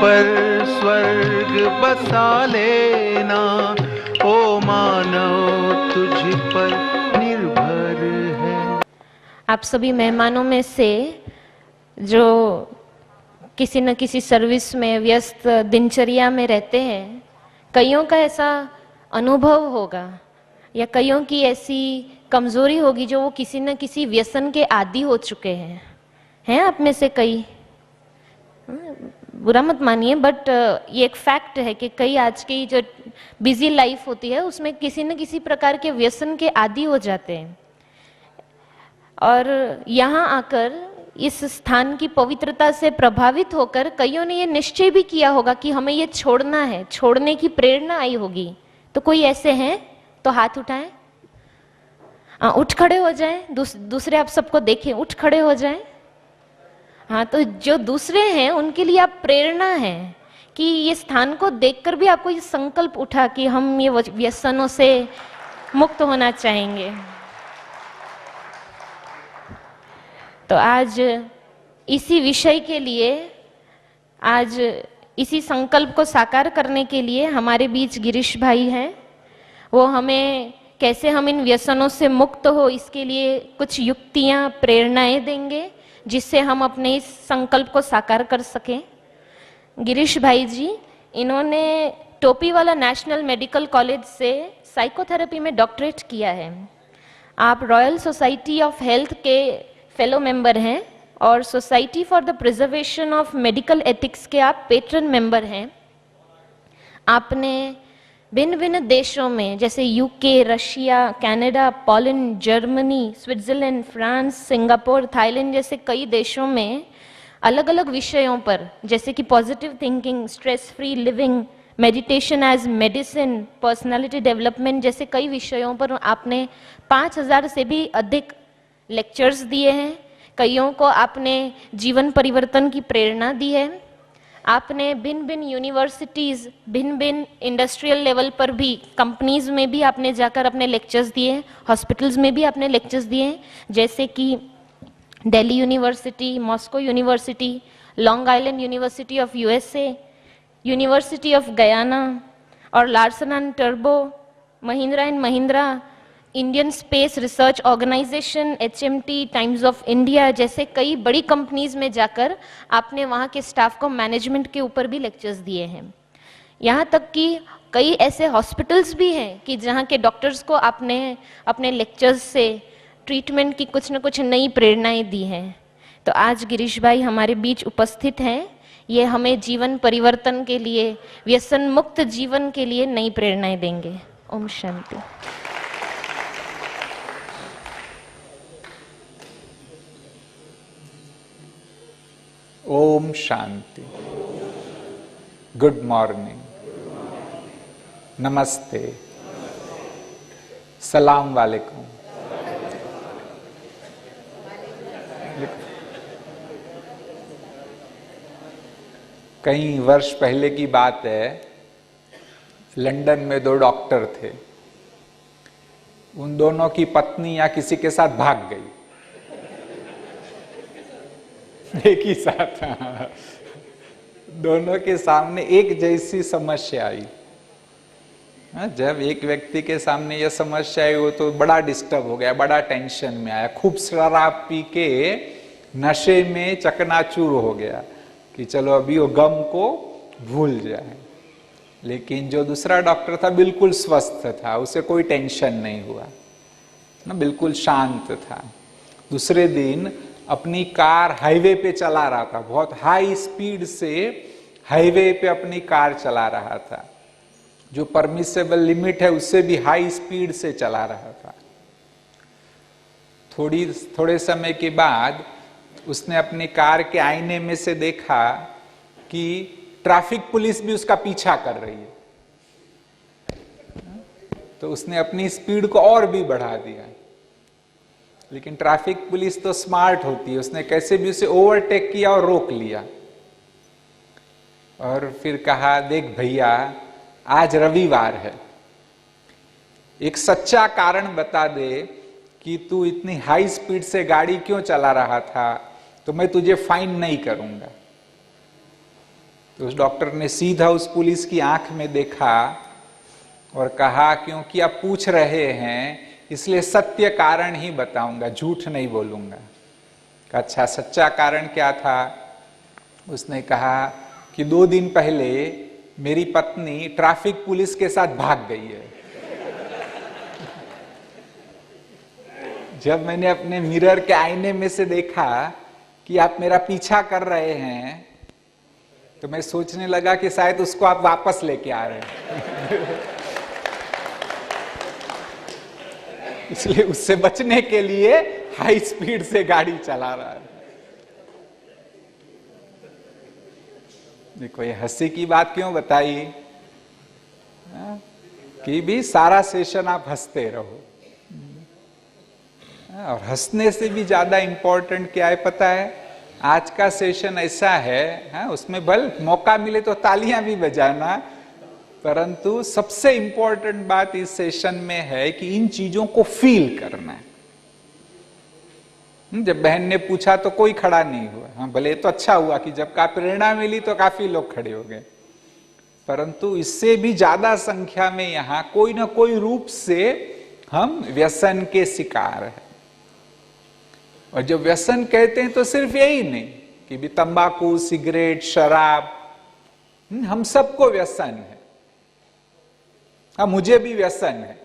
पर स्वर्ग बसा लेना, ओ मानव तुझ पर निर्भर है। आप सभी मेहमानों में से जो किसी न किसी सर्विस में व्यस्त दिनचर्या में रहते हैं, कईयों का ऐसा अनुभव होगा या कईयों की ऐसी कमजोरी होगी जो वो किसी न किसी व्यसन के आदी हो चुके हैं आप में से कई, बुरा मत मानिए, बट ये एक फैक्ट है कि कई आज की जो बिजी लाइफ होती है उसमें किसी न किसी प्रकार के व्यसन के आदी हो जाते हैं। और यहाँ आकर इस स्थान की पवित्रता से प्रभावित होकर कईयों ने ये निश्चय भी किया होगा कि हमें ये छोड़ना है, छोड़ने की प्रेरणा आई होगी। तो कोई ऐसे हैं तो हाथ उठाएं, उठ खड़े हो जाएं, दूसरे आप सबको देखें, उठ खड़े हो जाएं। हाँ, तो जो दूसरे हैं उनके लिए आप प्रेरणा है कि ये स्थान को देखकर भी आपको ये संकल्प उठा कि हम ये व्यसनों से मुक्त होना चाहेंगे। तो आज इसी विषय के लिए, आज इसी संकल्प को साकार करने के लिए हमारे बीच गिरीश भाई हैं। वो हमें कैसे हम इन व्यसनों से मुक्त हो इसके लिए कुछ युक्तियां, प्रेरणाएं देंगे जिससे हम अपने इस संकल्प को साकार कर सकें। गिरीश भाई जी, इन्होंने टोपीवाला नेशनल मेडिकल कॉलेज से साइकोथेरेपी में डॉक्टरेट किया है। आप रॉयल सोसाइटी ऑफ हेल्थ के फेलो मेंबर हैं और society for the preservation of medical ethics के आप पेट्रन मेंबर हैं। आपने भिन्न भिन्न देशों में जैसे UK, Russia, Canada, Poland, Germany, Switzerland, France, Singapore, Thailand जैसे कई देशों में अलग अलग विषयों पर, जैसे कि positive thinking, stress free living, meditation as medicine, personality development जैसे कई विषयों पर आपने 5000 से भी अधिक लेक्चर्स दिए हैं। कईयों को आपने जीवन परिवर्तन की प्रेरणा दी है। आपने भिन्न भिन्न यूनिवर्सिटीज़, भिन्न भिन्न इंडस्ट्रियल लेवल पर भी, कंपनीज में भी आपने जाकर अपने लेक्चर्स दिए, हॉस्पिटल्स में भी आपने लेक्चर्स दिए, जैसे कि Delhi University, Moscow University, Long Island University of USA, University of Guyana और लार्सन एंड टर्बो, Mahindra and Mahindra, Indian Space Research Organisation, HMT, Times of India जैसे कई बड़ी कंपनीज में जाकर आपने वहाँ के स्टाफ को मैनेजमेंट के ऊपर भी लेक्चर्स दिए हैं। यहाँ तक कि कई ऐसे हॉस्पिटल्स भी हैं कि जहाँ के डॉक्टर्स को आपने अपने लेक्चर्स से ट्रीटमेंट की कुछ न कुछ नई प्रेरणाएं दी हैं। तो आज गिरीश भाई हमारे बीच उपस्थित हैं। ये हमें जीवन परिवर्तन के लिए, व्यसन मुक्त जीवन के लिए नई प्रेरणाएं देंगे। ओम शांति। ओम शांति। गुड मॉर्निंग, नमस्ते, सलाम वालेकुम। कई वर्ष पहले की बात है, लंदन में 2 डॉक्टर थे। उन दोनों की पत्नी या किसी के साथ भाग गई एक ही साथ। दोनों के सामने एक जैसी समस्या आई। जब एक व्यक्ति के सामने यह समस्या आई, वो तो बड़ा डिस्टर्ब हो गया, बड़ा टेंशन में आया, खूब शराब पी के नशे में चकनाचूर हो गया कि चलो अभी वो गम को भूल जाए। लेकिन जो दूसरा डॉक्टर था बिल्कुल स्वस्थ था, उसे कोई टेंशन नहीं हुआ ना, बिल्कुल शांत था। दूसरे दिन अपनी कार हाईवे पे चला रहा था, बहुत हाई स्पीड से हाईवे पे अपनी कार चला रहा था, जो परमिसेबल लिमिट है उससे भी हाई स्पीड से चला रहा था। थोड़े समय के बाद उसने अपनी कार के आईने में से देखा कि ट्रैफिक पुलिस भी उसका पीछा कर रही है। तो उसने अपनी स्पीड को और भी बढ़ा दिया। लेकिन ट्रैफिक पुलिस तो स्मार्ट होती है, उसने कैसे भी उसे ओवरटेक किया और रोक लिया और फिर कहा, देख भैया, आज रविवार है, एक सच्चा कारण बता दे कि तू इतनी हाई स्पीड से गाड़ी क्यों चला रहा था, तो मैं तुझे फाइन नहीं करूंगा। तो उस डॉक्टर ने सीधा उस पुलिस की आंख में देखा और कहा, क्योंकि आप पूछ रहे हैं इसलिए सत्य कारण ही बताऊंगा, झूठ नहीं बोलूंगा। अच्छा, सच्चा कारण क्या था? उसने कहा कि 2 दिन पहले मेरी पत्नी ट्रैफिक पुलिस के साथ भाग गई है। जब मैंने अपने मिरर के आईने में से देखा कि आप मेरा पीछा कर रहे हैं, तो मैं सोचने लगा कि शायद उसको आप वापस लेके आ रहे हैं। इसलिए उससे बचने के लिए हाई स्पीड से गाड़ी चला रहा है। देखो, ये हंसी की बात क्यों बताई कि भी सारा सेशन आप हंसते रहो। और हंसने से भी ज्यादा इंपॉर्टेंट क्या है पता है? आज का सेशन ऐसा है, उसमें भल मौका मिले तो तालियां भी बजाना, परंतु सबसे इंपॉर्टेंट बात इस सेशन में है कि इन चीजों को फील करना है। जब बहन ने पूछा तो कोई खड़ा नहीं हुआ। हाँ, भले तो अच्छा हुआ कि जब का प्रेरणा मिली तो काफी लोग खड़े हो गए, परंतु इससे भी ज्यादा संख्या में यहां कोई ना कोई रूप से हम व्यसन के शिकार हैं। और जब व्यसन कहते हैं तो सिर्फ यही नहीं कि भी तंबाकू, सिगरेट, शराब, हम सबको व्यसन है। हाँ, मुझे भी व्यसन है।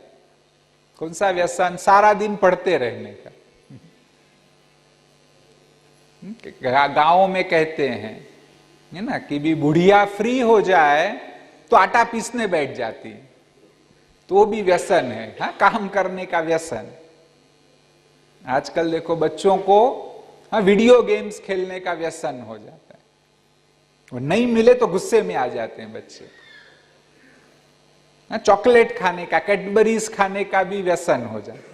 कौन सा व्यसन? सारा दिन पढ़ते रहने का। गांवों में कहते हैं है ना कि भी बुढ़िया फ्री हो जाए तो आटा पीसने बैठ जाती है, तो वो भी व्यसन है। हाँ, काम करने का व्यसन। आजकल देखो बच्चों को वीडियो गेम्स खेलने का व्यसन हो जाता है, और नहीं मिले तो गुस्से में आ जाते हैं बच्चे। चॉकलेट खाने का, कैडबरीज खाने का भी व्यसन हो जाता है।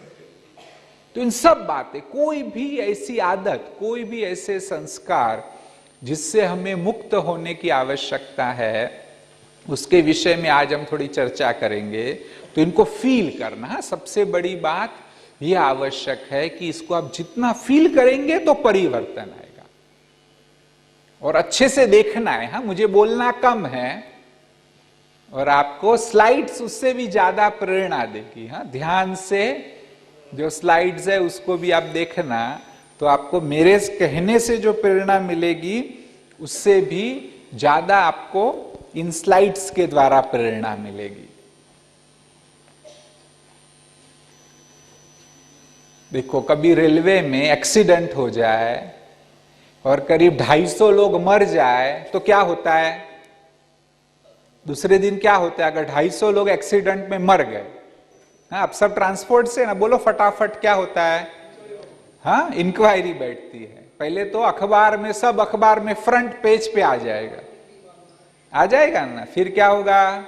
तो इन सब बातें, कोई भी ऐसी आदत, कोई भी ऐसे संस्कार जिससे हमें मुक्त होने की आवश्यकता है, उसके विषय में आज हम थोड़ी चर्चा करेंगे। तो इनको फील करना, सबसे बड़ी बात यह आवश्यक है कि इसको आप जितना फील करेंगे तो परिवर्तन आएगा। और अच्छे से देखना है। हाँ, मुझे बोलना कम है और आपको स्लाइड्स उससे भी ज्यादा प्रेरणा देगी। हाँ, ध्यान से जो स्लाइड्स है उसको भी आप देखना, तो आपको मेरे कहने से जो प्रेरणा मिलेगी उससे भी ज्यादा आपको इन स्लाइड्स के द्वारा प्रेरणा मिलेगी। देखो, कभी रेलवे में एक्सीडेंट हो जाए और करीब 250 लोग मर जाए तो क्या होता है? दूसरे दिन क्या होता है अगर 250 लोग एक्सीडेंट में मर गए? हाँ, अब सब ट्रांसपोर्ट से ना बोलो फटाफट, क्या होता है? हाँ, इंक्वायरी बैठती है। पहले तो अखबार में, सब अखबार में फ्रंट पेज पे आ जाएगा ना। फिर क्या होगा?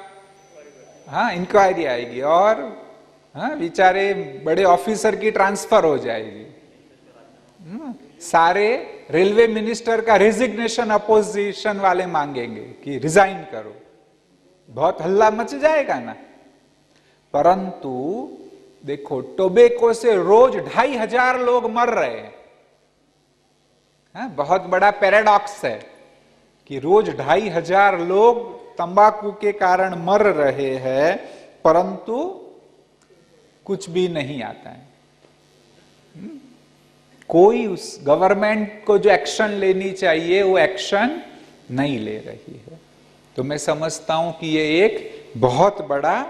हाँ, इंक्वायरी आएगी और हाँ, बेचारे बड़े ऑफिसर की ट्रांसफर हो जाएगी। सारे रेलवे मिनिस्टर का रेजिग्नेशन अपोजिशन वाले मांगेंगे कि रिजाइन करो, बहुत हल्ला मच जाएगा ना। परंतु देखो, टोबैको से रोज 2500 लोग मर रहे हैं। बहुत बड़ा पैराडॉक्स है कि रोज 2500 लोग तंबाकू के कारण मर रहे हैं, परंतु कुछ भी नहीं आता है। कोई उस गवर्नमेंट को जो एक्शन लेनी चाहिए वो एक्शन नहीं ले रही है। तो मैं समझता हूं कि ये एक बहुत बड़ा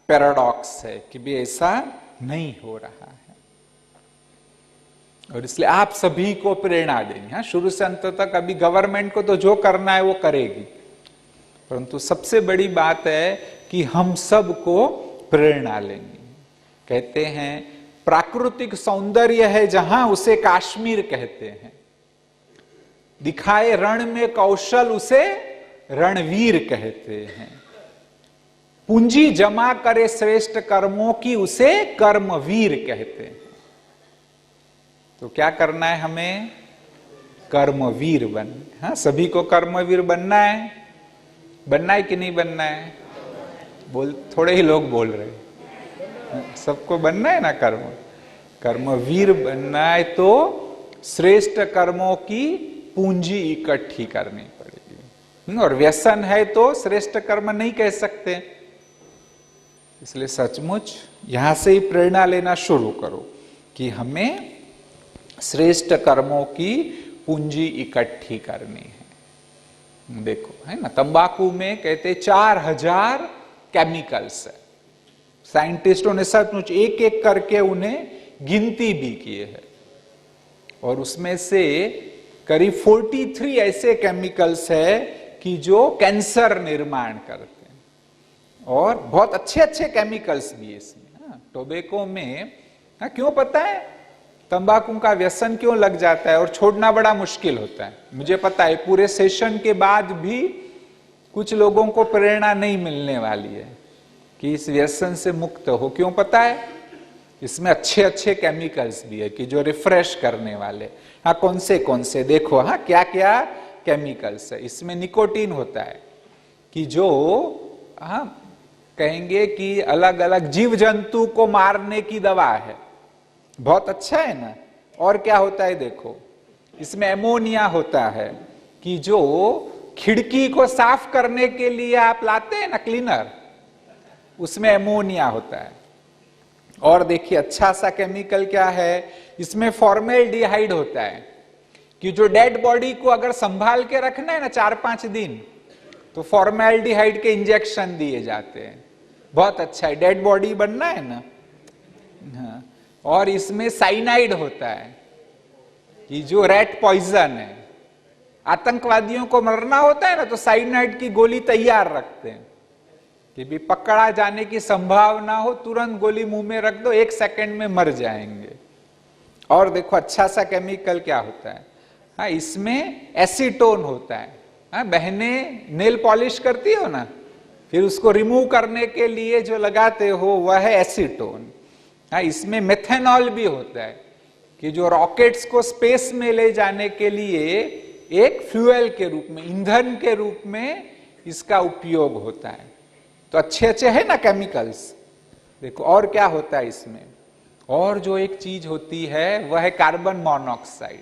पैराडॉक्स है कि भी ऐसा नहीं हो रहा है। और इसलिए आप सभी को प्रेरणा देनी। हाँ, शुरू से अंत तक अभी गवर्नमेंट को तो जो करना है वो करेगी, परंतु सबसे बड़ी बात है कि हम सबको प्रेरणा लेनी। कहते हैं प्राकृतिक सौंदर्य है जहां उसे काश्मीर कहते हैं, दिखाए रण में कौशल उसे रणवीर कहते हैं, पूंजी जमा करे श्रेष्ठ कर्मों की उसे कर्मवीर कहते हैं। तो क्या करना है हमें? कर्मवीर बनना। हाँ, सभी को कर्मवीर बनना है कि नहीं बनना है? थोड़े ही लोग बोल रहे हैं। सबको बनना है ना कर्मवीर बनना है, तो श्रेष्ठ कर्मों की पूंजी इकट्ठी करनी पड़ेगी। और व्यसन है तो श्रेष्ठ कर्म नहीं कह सकते। इसलिए सचमुच यहां से ही प्रेरणा लेना शुरू करो कि हमें श्रेष्ठ कर्मों की पूंजी इकट्ठी करनी है। देखो है ना, तंबाकू में कहते 4000 केमिकल्स है। साइंटिस्टों ने सचमुच एक एक करके उन्हें गिनती भी किए है, और उसमें से करीब 43 ऐसे केमिकल्स है कि जो कैंसर निर्माण करते हैं, और बहुत अच्छे अच्छे केमिकल्स भी है इसमें। टोबैको में क्यों पता है तंबाकू का व्यसन क्यों लग जाता है और छोड़ना बड़ा मुश्किल होता है? मुझे पता है पूरे सेशन के बाद भी कुछ लोगों को प्रेरणा नहीं मिलने वाली है कि इस व्यसन से मुक्त हो। क्यों पता है? इसमें अच्छे अच्छे केमिकल्स भी है कि जो रिफ्रेश करने वाले। हाँ, कौन से देखो, हाँ क्या क्या केमिकल्स है इसमें। निकोटीन होता है कि जो कहेंगे कि अलग अलग जीव जंतु को मारने की दवा है, बहुत अच्छा है ना। और क्या होता है देखो, इसमें एमोनिया होता है कि जो खिड़की को साफ करने के लिए आप लाते हैं ना क्लीनर, उसमें एमोनिया होता है। और देखिए अच्छा सा केमिकल क्या है, इसमें फॉर्मेल्डिहाइड होता है कि जो डेड बॉडी को अगर संभाल के रखना है ना 4-5 दिन, तो फॉर्मेल्डिहाइड के इंजेक्शन दिए जाते हैं। बहुत अच्छा है, डेड बॉडी बनना है ना। हाँ। और इसमें साइनाइड होता है कि जो रैट पॉइजन है, आतंकवादियों को मरना होता है ना तो साइनाइड की गोली तैयार रखते हैं कि भी पकड़ा जाने की संभावना हो, तुरंत गोली मुंह में रख दो, 1 सेकंड में मर जाएंगे। और देखो अच्छा सा केमिकल क्या होता है, हाँ इसमें एसीटोन होता है। हाँ, बहनें नेल पॉलिश करती हो ना, फिर उसको रिमूव करने के लिए जो लगाते हो वह है एसीटोन। हाँ, इसमें मेथेनॉल भी होता है कि जो रॉकेट्स को स्पेस में ले जाने के लिए एक फ्यूएल के रूप में, ईंधन के रूप में इसका उपयोग होता है। तो अच्छे अच्छे है ना केमिकल्स। देखो और क्या होता है इसमें, और जो एक चीज होती है वह है कार्बन मोनोऑक्साइड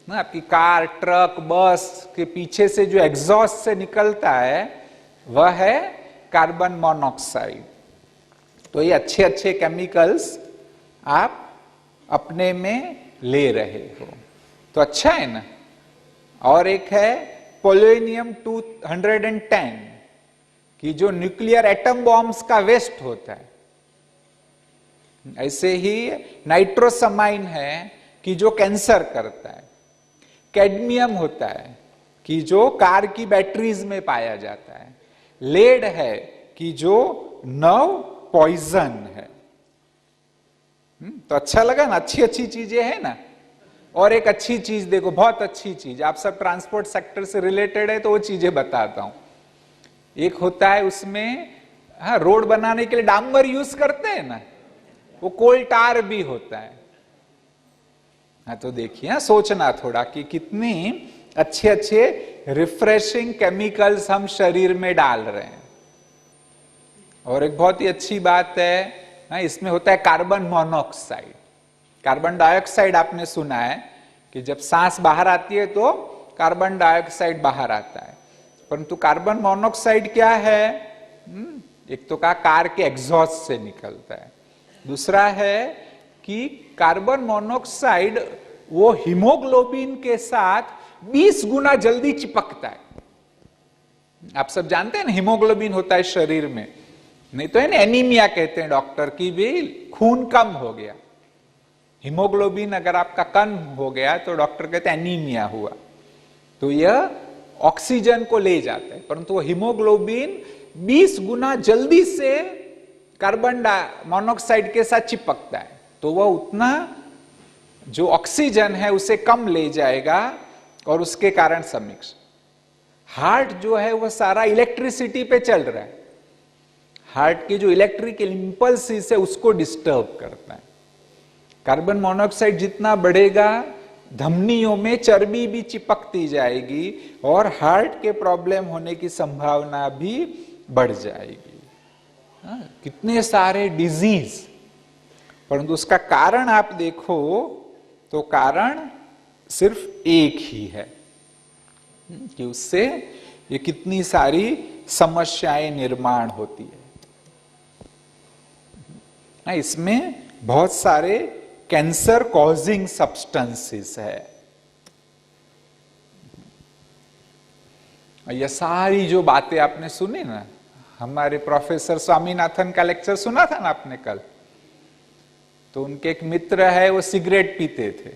ना। आपकी कार, ट्रक, बस के पीछे से जो एग्जॉस्ट से निकलता है वह है कार्बन मोनोऑक्साइड। तो ये अच्छे अच्छे केमिकल्स आप अपने में ले रहे हो, तो अच्छा है ना। और एक है पोलोनियम 210 कि जो न्यूक्लियर एटम बॉम्ब्स का वेस्ट होता है। ऐसे ही नाइट्रोसमाइन है कि जो कैंसर करता है। कैडमियम होता है कि जो कार की बैटरीज में पाया जाता है। लेड है कि जो नर्व पॉइजन है। तो अच्छा लगा ना, अच्छी अच्छी चीजें है ना। और एक अच्छी चीज देखो, बहुत अच्छी चीज, आप सब ट्रांसपोर्ट सेक्टर से रिलेटेड है तो वो चीजें बताता हूं। एक होता है उसमें, हाँ रोड बनाने के लिए डामर यूज करते हैं ना, वो कोल टार भी होता है। हाँ तो देखिए, हाँ सोचना थोड़ा कि कितनी अच्छे अच्छे रिफ्रेशिंग केमिकल्स हम शरीर में डाल रहे हैं। और एक बहुत ही अच्छी बात है, हाँ इसमें होता है कार्बन मोनोऑक्साइड। कार्बन डाइऑक्साइड आपने सुना है कि जब सांस बाहर आती है तो कार्बन डाइऑक्साइड बाहर आता है, परंतु कार्बन मोनोऑक्साइड क्या है? एक तो कार के एग्जॉस्ट से निकलता है, दूसरा है कि कार्बन मोनोऑक्साइड वो हीमोग्लोबिन के साथ 20 गुना जल्दी चिपकता है। आप सब जानते हैं ना हीमोग्लोबिन होता है शरीर में, नहीं तो है ना एनीमिया कहते हैं डॉक्टर की भी खून कम हो गया। हीमोग्लोबिन अगर आपका कम हो गया तो डॉक्टर कहते हैं एनीमिया हुआ। तो यह ऑक्सीजन को ले जाता है, परंतु वो हीमोग्लोबिन 20 गुना जल्दी से कार्बन मोनोऑक्साइड के साथ चिपकता है, तो वह उतना जो ऑक्सीजन है उसे कम ले जाएगा और उसके कारण समिक्ष हार्ट जो है वह सारा इलेक्ट्रिसिटी पे चल रहा है। हार्ट की जो इलेक्ट्रिकल इंपल्स है उसको डिस्टर्ब करता है। कार्बन मोनोऑक्साइड जितना बढ़ेगा, धमनियों में चर्बी भी चिपकती जाएगी और हार्ट के प्रॉब्लम होने की संभावना भी बढ़ जाएगी। कितने सारे डिजीज, परंतु उसका कारण आप देखो तो कारण सिर्फ एक ही है, कि उससे ये कितनी सारी समस्याएं निर्माण होती है। इसमें बहुत सारे कैंसर कॉजिंग सब्सटेंसेस है। ये सारी जो बातें आपने सुनी ना, हमारे प्रोफेसर स्वामीनाथन का लेक्चर सुना था ना आपने कल, तो उनके एक मित्र है, वो सिगरेट पीते थे।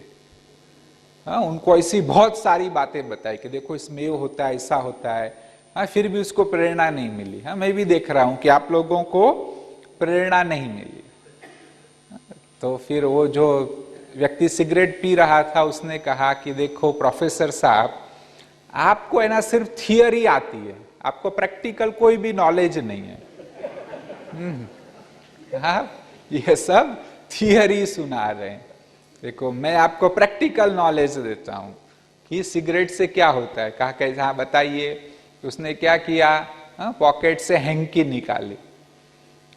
हाँ, उनको ऐसी बहुत सारी बातें बताई कि देखो इसमें ये होता है, ऐसा होता है। हाँ, फिर भी उसको प्रेरणा नहीं मिली। हाँ, मैं भी देख रहा हूं कि आप लोगों को प्रेरणा नहीं मिली। तो फिर वो जो व्यक्ति सिगरेट पी रहा था, उसने कहा कि देखो प्रोफेसर साहब, आपको है ना सिर्फ थियरी आती है, आपको प्रैक्टिकल कोई भी नॉलेज नहीं है। हाँ, ये सब थियरी सुना रहे हैं। देखो मैं आपको प्रैक्टिकल नॉलेज देता हूं कि सिगरेट से क्या होता है। कहा कैसा? हाँ बताइए। उसने क्या किया? हाँ, पॉकेट से हैंकी निकाली।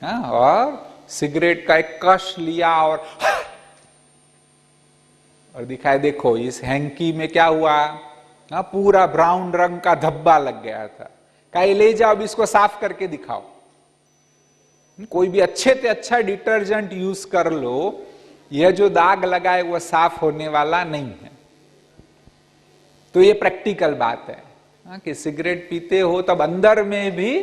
हाँ, और सिगरेट का एक कश लिया और दिखाया, देखो इस हैंकी में क्या हुआ। हाँ, पूरा ब्राउन रंग का धब्बा लग गया था। कहा ले जाओ, अब इसको साफ करके दिखाओ। कोई भी अच्छे से अच्छा डिटर्जेंट यूज कर लो, यह जो दाग लगा है वो साफ होने वाला नहीं है। तो ये प्रैक्टिकल बात है। हाँ, कि सिगरेट पीते हो तब अंदर में भी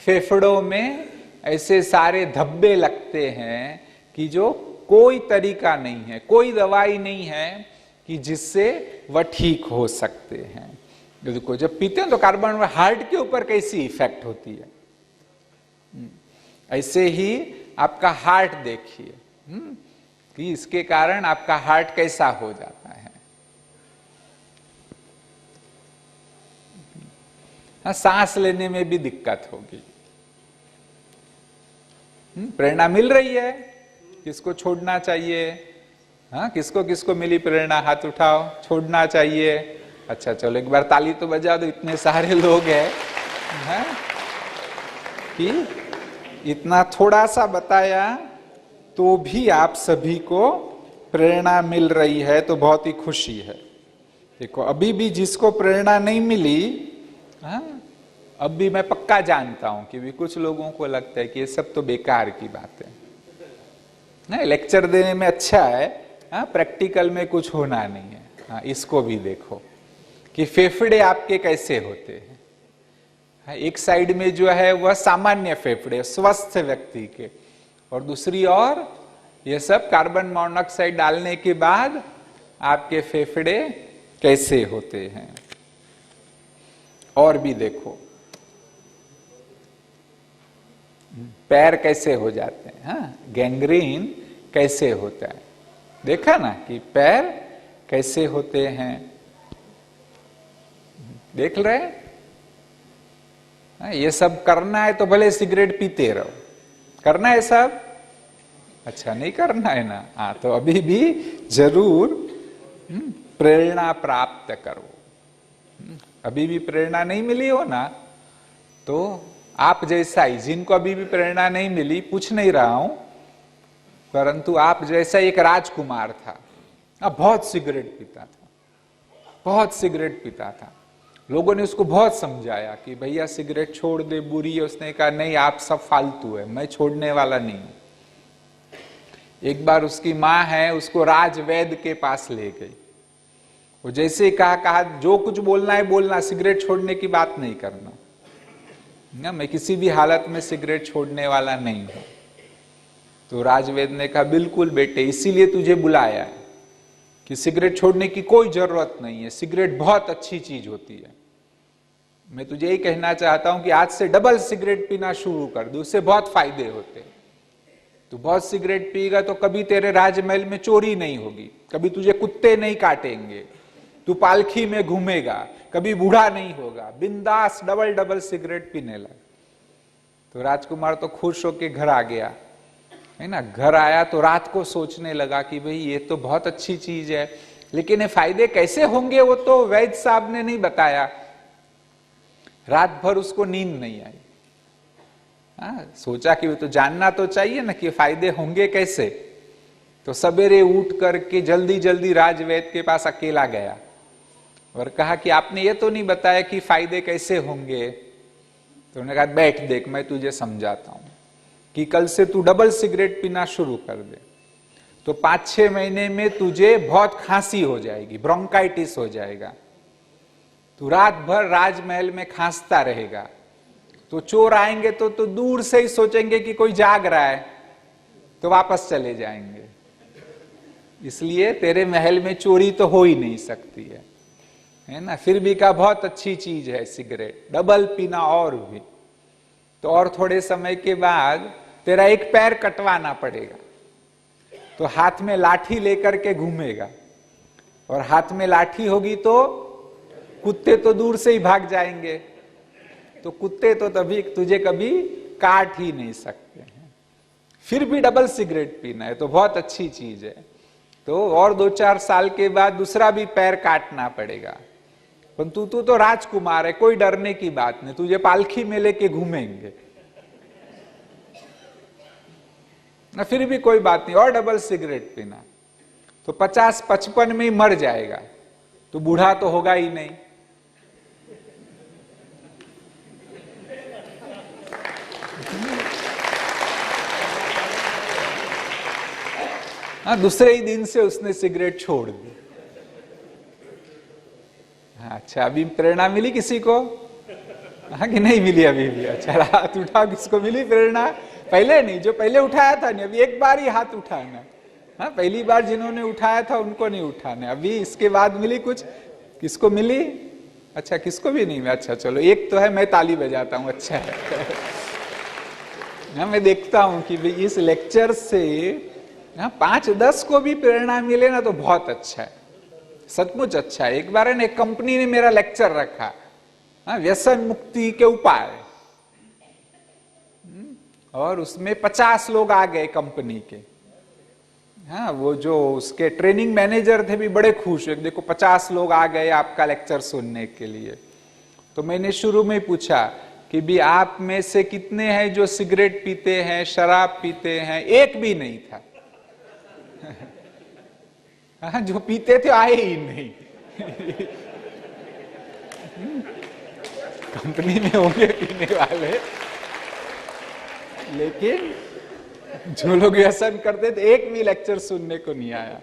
फेफड़ों में ऐसे सारे धब्बे लगते हैं कि जो कोई तरीका नहीं है, कोई दवाई नहीं है कि जिससे वह ठीक हो सकते हैं। देखो जब पीते हैं तो कार्बन हार्ट के ऊपर कैसी इफेक्ट होती है। ऐसे ही आपका हार्ट देखिए कि इसके कारण आपका हार्ट कैसा हो जाता है। हाँ, सांस लेने में भी दिक्कत होगी। प्रेरणा मिल रही है, किसको छोड़ना चाहिए? हाँ, किसको किसको मिली प्रेरणा? हाथ उठाओ। छोड़ना चाहिए। अच्छा चलो एक बार ताली तो बजा दो, इतने सारे लोग हैं। हाँ? कि इतना थोड़ा सा बताया तो भी आप सभी को प्रेरणा मिल रही है, तो बहुत ही खुशी है। देखो अभी भी जिसको प्रेरणा नहीं मिली, हाँ, अब भी मैं पक्का जानता हूं कि भी कुछ लोगों को लगता है कि ये सब तो बेकार की बात है। नहीं, लेक्चर देने में अच्छा है, हाँ, प्रैक्टिकल में कुछ होना नहीं है। हाँ, इसको भी देखो कि फेफड़े आपके कैसे होते हैं। हाँ, एक साइड में जो है वह सामान्य फेफड़े स्वस्थ व्यक्ति के, और दूसरी ओर ये सब कार्बन मोनोऑक्साइड डालने के बाद आपके फेफड़े कैसे होते हैं। और भी देखो पैर कैसे हो जाते हैं। हाँ, गैंग्रीन कैसे होता है, देखा ना कि पैर कैसे होते हैं। देख रहे? हाँ, ये सब करना है तो भले सिगरेट पीते रहो, करना है सब? अच्छा नहीं करना है ना? हाँ, तो अभी भी जरूर प्रेरणा प्राप्त करो। अभी भी प्रेरणा नहीं मिली हो ना, तो आप जैसा ही, जिनको अभी भी प्रेरणा नहीं मिली, पूछ नहीं रहा हूं, परंतु आप जैसा एक राजकुमार था, अब बहुत सिगरेट पीता था, बहुत सिगरेट पीता था। लोगों ने उसको बहुत समझाया कि भैया सिगरेट छोड़ दे, बुरी है। उसने कहा नहीं, आप सब फालतू है, मैं छोड़ने वाला नहीं हूं। एक बार उसकी माँ है, उसको राजवैद्य के पास ले गई। वो जैसे ही कहा जो कुछ बोलना है बोलना, सिगरेट छोड़ने की बात नहीं करना ना, मैं किसी भी हालत में सिगरेट छोड़ने वाला नहीं हूं। तो राजवैद्य ने कहा बिल्कुल बेटे, इसीलिए तुझे बुलाया है कि सिगरेट छोड़ने की कोई जरूरत नहीं है, सिगरेट बहुत अच्छी चीज होती है। मैं तुझे यही कहना चाहता हूं कि आज से डबल सिगरेट पीना शुरू कर दे, उससे बहुत फायदे होते हैं। तू बहुत सिगरेट पिएगा तो कभी तेरे राजमहल में चोरी नहीं होगी, कभी तुझे कुत्ते नहीं काटेंगे, तू पालखी में घूमेगा, कभी बूढ़ा नहीं होगा, बिंदास डबल डबल सिगरेट पीने लगा। तो राजकुमार तो खुश होके घर आ गया, है ना। घर आया तो रात को सोचने लगा कि भाई ये तो बहुत अच्छी चीज है, लेकिन ये फायदे कैसे होंगे वो तो वैद्य साहब ने नहीं बताया। रात भर उसको नींद नहीं आई। सोचा कि वो तो जानना तो चाहिए ना कि फायदे होंगे कैसे। तो सवेरे उठ करके जल्दी जल्दी राजवैद्य के पास अकेला गया और कहा कि आपने ये तो नहीं बताया कि फायदे कैसे होंगे। तो उन्होंने कहा बैठ देख, मैं तुझे समझाता हूं कि कल से तू डबल सिगरेट पीना शुरू कर दे, तो 5-6 महीने में तुझे बहुत खांसी हो जाएगी, ब्रोंकाइटिस हो जाएगा, तू रात भर राजमहल में खांसता रहेगा, तो चोर आएंगे तो दूर से ही सोचेंगे कि कोई जाग रहा है, तो वापस चले जाएंगे। इसलिए तेरे महल में चोरी तो हो ही नहीं सकती है ना। फिर भी कहा बहुत अच्छी चीज है सिगरेट, डबल पीना और भी। तो और थोड़े समय के बाद तेरा एक पैर कटवाना पड़ेगा, तो हाथ में लाठी लेकर के घूमेगा, और हाथ में लाठी होगी तो कुत्ते तो दूर से ही भाग जाएंगे, तो कुत्ते तो तभी तुझे कभी काट ही नहीं सकते हैं। फिर भी डबल सिगरेट पीना है तो बहुत अच्छी चीज है। तो और 2-4 साल के बाद दूसरा भी पैर काटना पड़ेगा, परंतु तू तो राजकुमार है, कोई डरने की बात नहीं, तुझे पालखी में लेके घूमेंगे ना, फिर भी कोई बात नहीं, और डबल सिगरेट पीना। तो 50-55 में ही मर जाएगा, तो बूढ़ा तो होगा ही नहीं। हाँ, दूसरे ही दिन से उसने सिगरेट छोड़ दी। अच्छा, अभी प्रेरणा मिली किसी को? हाँ कि नहीं मिली अभी भी? अच्छा, हाथ उठाओ, किसको मिली प्रेरणा? पहले नहीं, जो पहले उठाया था नहीं, अभी एक बार ही हाथ उठाना। हाँ, पहली बार जिन्होंने उठाया था उनको नहीं उठाना, अभी इसके बाद मिली कुछ? किसको मिली? अच्छा, किसको भी नहीं? अच्छा चलो, एक तो है, मैं ताली बजाता हूँ। अच्छा है। हाँ, मैं देखता हूँ कि भाई इस लेक्चर से 5-10 को भी प्रेरणा मिले ना तो बहुत अच्छा है, सचमुच अच्छा है। एक बार एक कंपनी ने मेरा लेक्चर रखा, व्यसन मुक्ति के उपाय, और उसमें 50 लोग आ गए कंपनी के। हाँ, वो जो उसके ट्रेनिंग मैनेजर थे भी बड़े खुश हुए, देखो 50 लोग आ गए आपका लेक्चर सुनने के लिए। तो मैंने शुरू में पूछा कि भी आप में से कितने हैं जो सिगरेट पीते हैं, शराब पीते हैं? एक भी नहीं था। हाँ, जो पीते थे आए ही नहीं। कंपनी में होंगे पीने वाले, लेकिन जो लोग व्यसन करते थे एक भी लेक्चर सुनने को नहीं आया।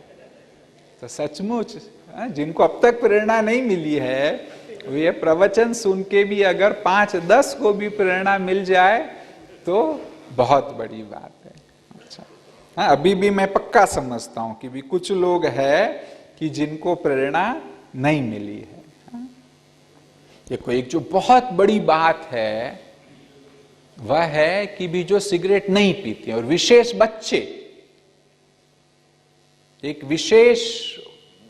तो सचमुच जिनको अब तक प्रेरणा नहीं मिली है, वो ये प्रवचन सुन के भी अगर 5-10 को भी प्रेरणा मिल जाए तो बहुत बड़ी बात है। अच्छा, हाँ, अभी भी मैं पक्का समझता हूं कि भी कुछ लोग हैं कि जिनको प्रेरणा नहीं मिली है। देखो, एक जो बहुत बड़ी बात है वह है कि भी जो सिगरेट नहीं पीते हैं, और विशेष बच्चे, एक विशेष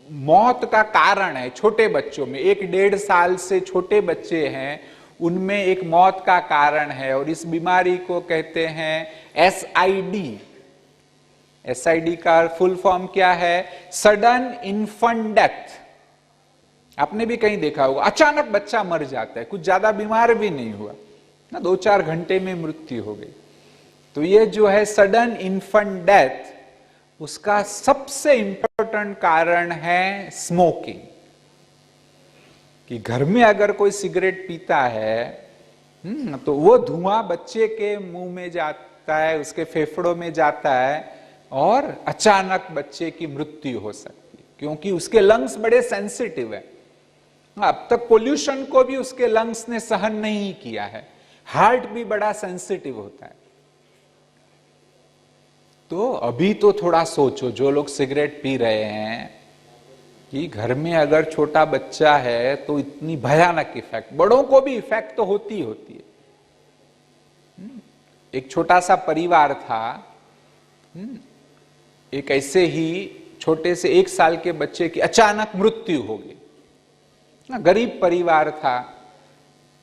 मौत का कारण है छोटे बच्चों में। 1-1.5 साल से छोटे बच्चे हैं, उनमें एक मौत का कारण है, और इस बीमारी को कहते हैं SID। SID का फुल फॉर्म क्या है? Sudden infant death. आपने भी कहीं देखा होगा, अचानक बच्चा मर जाता है, कुछ ज्यादा बीमार भी नहीं हुआ ना, 2-4 घंटे में मृत्यु हो गई। तो ये जो है सडन इन्फेंट डेथ, उसका सबसे इंपॉर्टेंट कारण है स्मोकिंग। कि घर में अगर कोई सिगरेट पीता है तो वो धुआं बच्चे के मुंह में जाता है, उसके फेफड़ों में जाता है, और अचानक बच्चे की मृत्यु हो सकती है, क्योंकि उसके लंग्स बड़े सेंसिटिव है। अब तक पोल्यूशन को भी उसके लंग्स ने सहन नहीं किया है, हार्ट भी बड़ा सेंसिटिव होता है। तो अभी तो थोड़ा सोचो, जो लोग सिगरेट पी रहे हैं, कि घर में अगर छोटा बच्चा है तो इतनी भयानक इफेक्ट, बड़ों को भी इफेक्ट तो होती है। एक छोटा सा परिवार था, एक ऐसे ही छोटे से 1 साल के बच्चे की अचानक मृत्यु हो गई। गरीब परिवार था,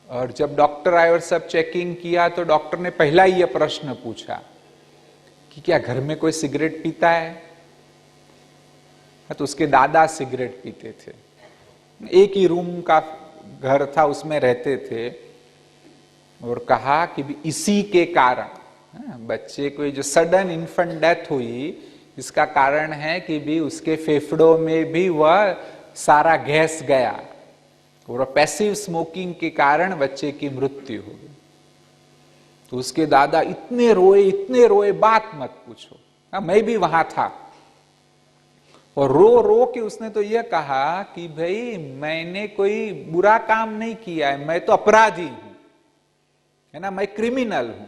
और जब डॉक्टर आए और सब चेकिंग किया तो डॉक्टर ने पहला ही यह प्रश्न पूछा कि क्या घर में कोई सिगरेट पीता है? तो उसके दादा सिगरेट पीते थे, एक ही रूम का घर था, उसमें रहते थे, और कहा कि इसी के कारण बच्चे को जो सडन इन्फेंट डेथ हुई, इसका कारण है कि भी उसके फेफड़ों में भी वह सारा गैस गया, और पैसिव स्मोकिंग के कारण बच्चे की मृत्यु हो गई। तो उसके दादा इतने रोए, बात मत पूछो। मैं भी वहां था, और रो रो के उसने तो यह कहा कि भाई मैंने कोई बुरा काम नहीं किया है, मैं तो अपराधी हूं, है ना, मैं क्रिमिनल हूं।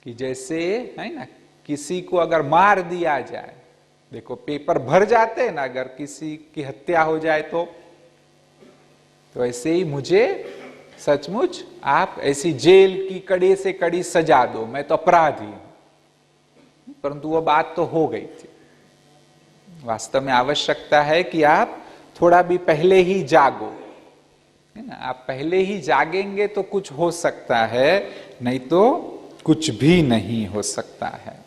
कि जैसे है ना, किसी को अगर मार दिया जाए, देखो पेपर भर जाते हैं ना, अगर किसी की हत्या हो जाए तो ऐसे ही मुझे सचमुच आप ऐसी जेल की कड़ी से कड़ी सजा दो, मैं तो अपराधी हूं। परंतु वो बात तो हो गई थी। वास्तव में आवश्यकता है कि आप थोड़ा भी पहले ही जागो, है ना। आप पहले ही जागेंगे तो कुछ हो सकता है, नहीं तो कुछ भी नहीं हो सकता है।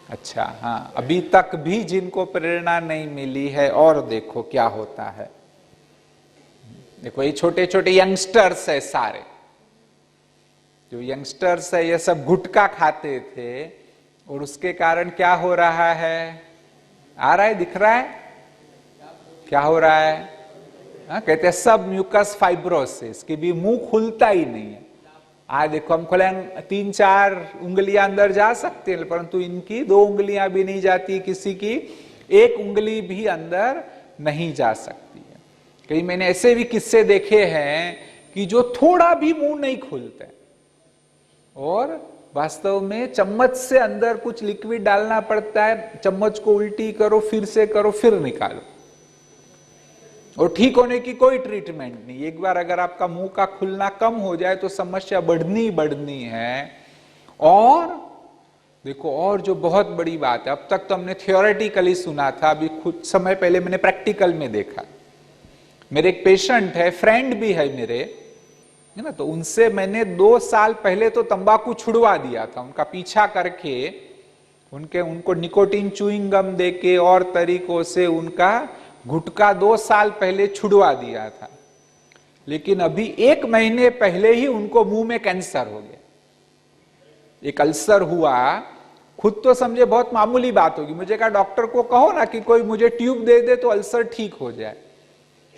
अच्छा, हाँ, अभी तक भी जिनको प्रेरणा नहीं मिली है, और देखो क्या होता है। देखो ये छोटे छोटे यंगस्टर्स है, सारे जो यंगस्टर्स है ये सब गुटखा खाते थे, और उसके कारण क्या हो रहा है, आ रहा है, दिख रहा है क्या हो रहा है। कहते हैं सब म्यूकस फाइब्रोसिस, कि भी मुंह खुलता ही नहीं है। आज देखो हम खोले 3-4 उंगलियां अंदर जा सकते हैं, परंतु इनकी 2 उंगलियां भी नहीं जाती, किसी की 1 उंगली भी अंदर नहीं जा सकती है। कई मैंने ऐसे भी किस्से देखे हैं कि जो थोड़ा भी मुंह नहीं खुलते, और वास्तव में चम्मच से अंदर कुछ लिक्विड डालना पड़ता है, चम्मच को उल्टी करो, फिर से करो, फिर निकालो, और ठीक होने की कोई ट्रीटमेंट नहीं। एक बार अगर आपका मुंह का खुलना कम हो जाए तो समस्या बढ़नी है। और देखो, और जो बहुत बड़ी बात है, अब तक तो हमने थियोरेटिकली सुना था, अभी कुछ समय पहले मैंने प्रैक्टिकल में देखा। मेरे एक पेशेंट है, फ्रेंड भी है मेरे, है ना, तो उनसे मैंने 2 साल पहले तो तंबाकू छुड़वा दिया था, उनका पीछा करके उनको निकोटीन च्यूइंग गम देके और तरीकों से उनका गुटखा 2 साल पहले छुड़वा दिया था। लेकिन अभी 1 महीने पहले ही उनको मुंह में कैंसर हो गया, एक अल्सर हुआ। खुद तो समझे बहुत मामूली बात होगी, मुझे कहा डॉक्टर को कहो ना कि कोई मुझे ट्यूब दे दे तो अल्सर ठीक हो जाए।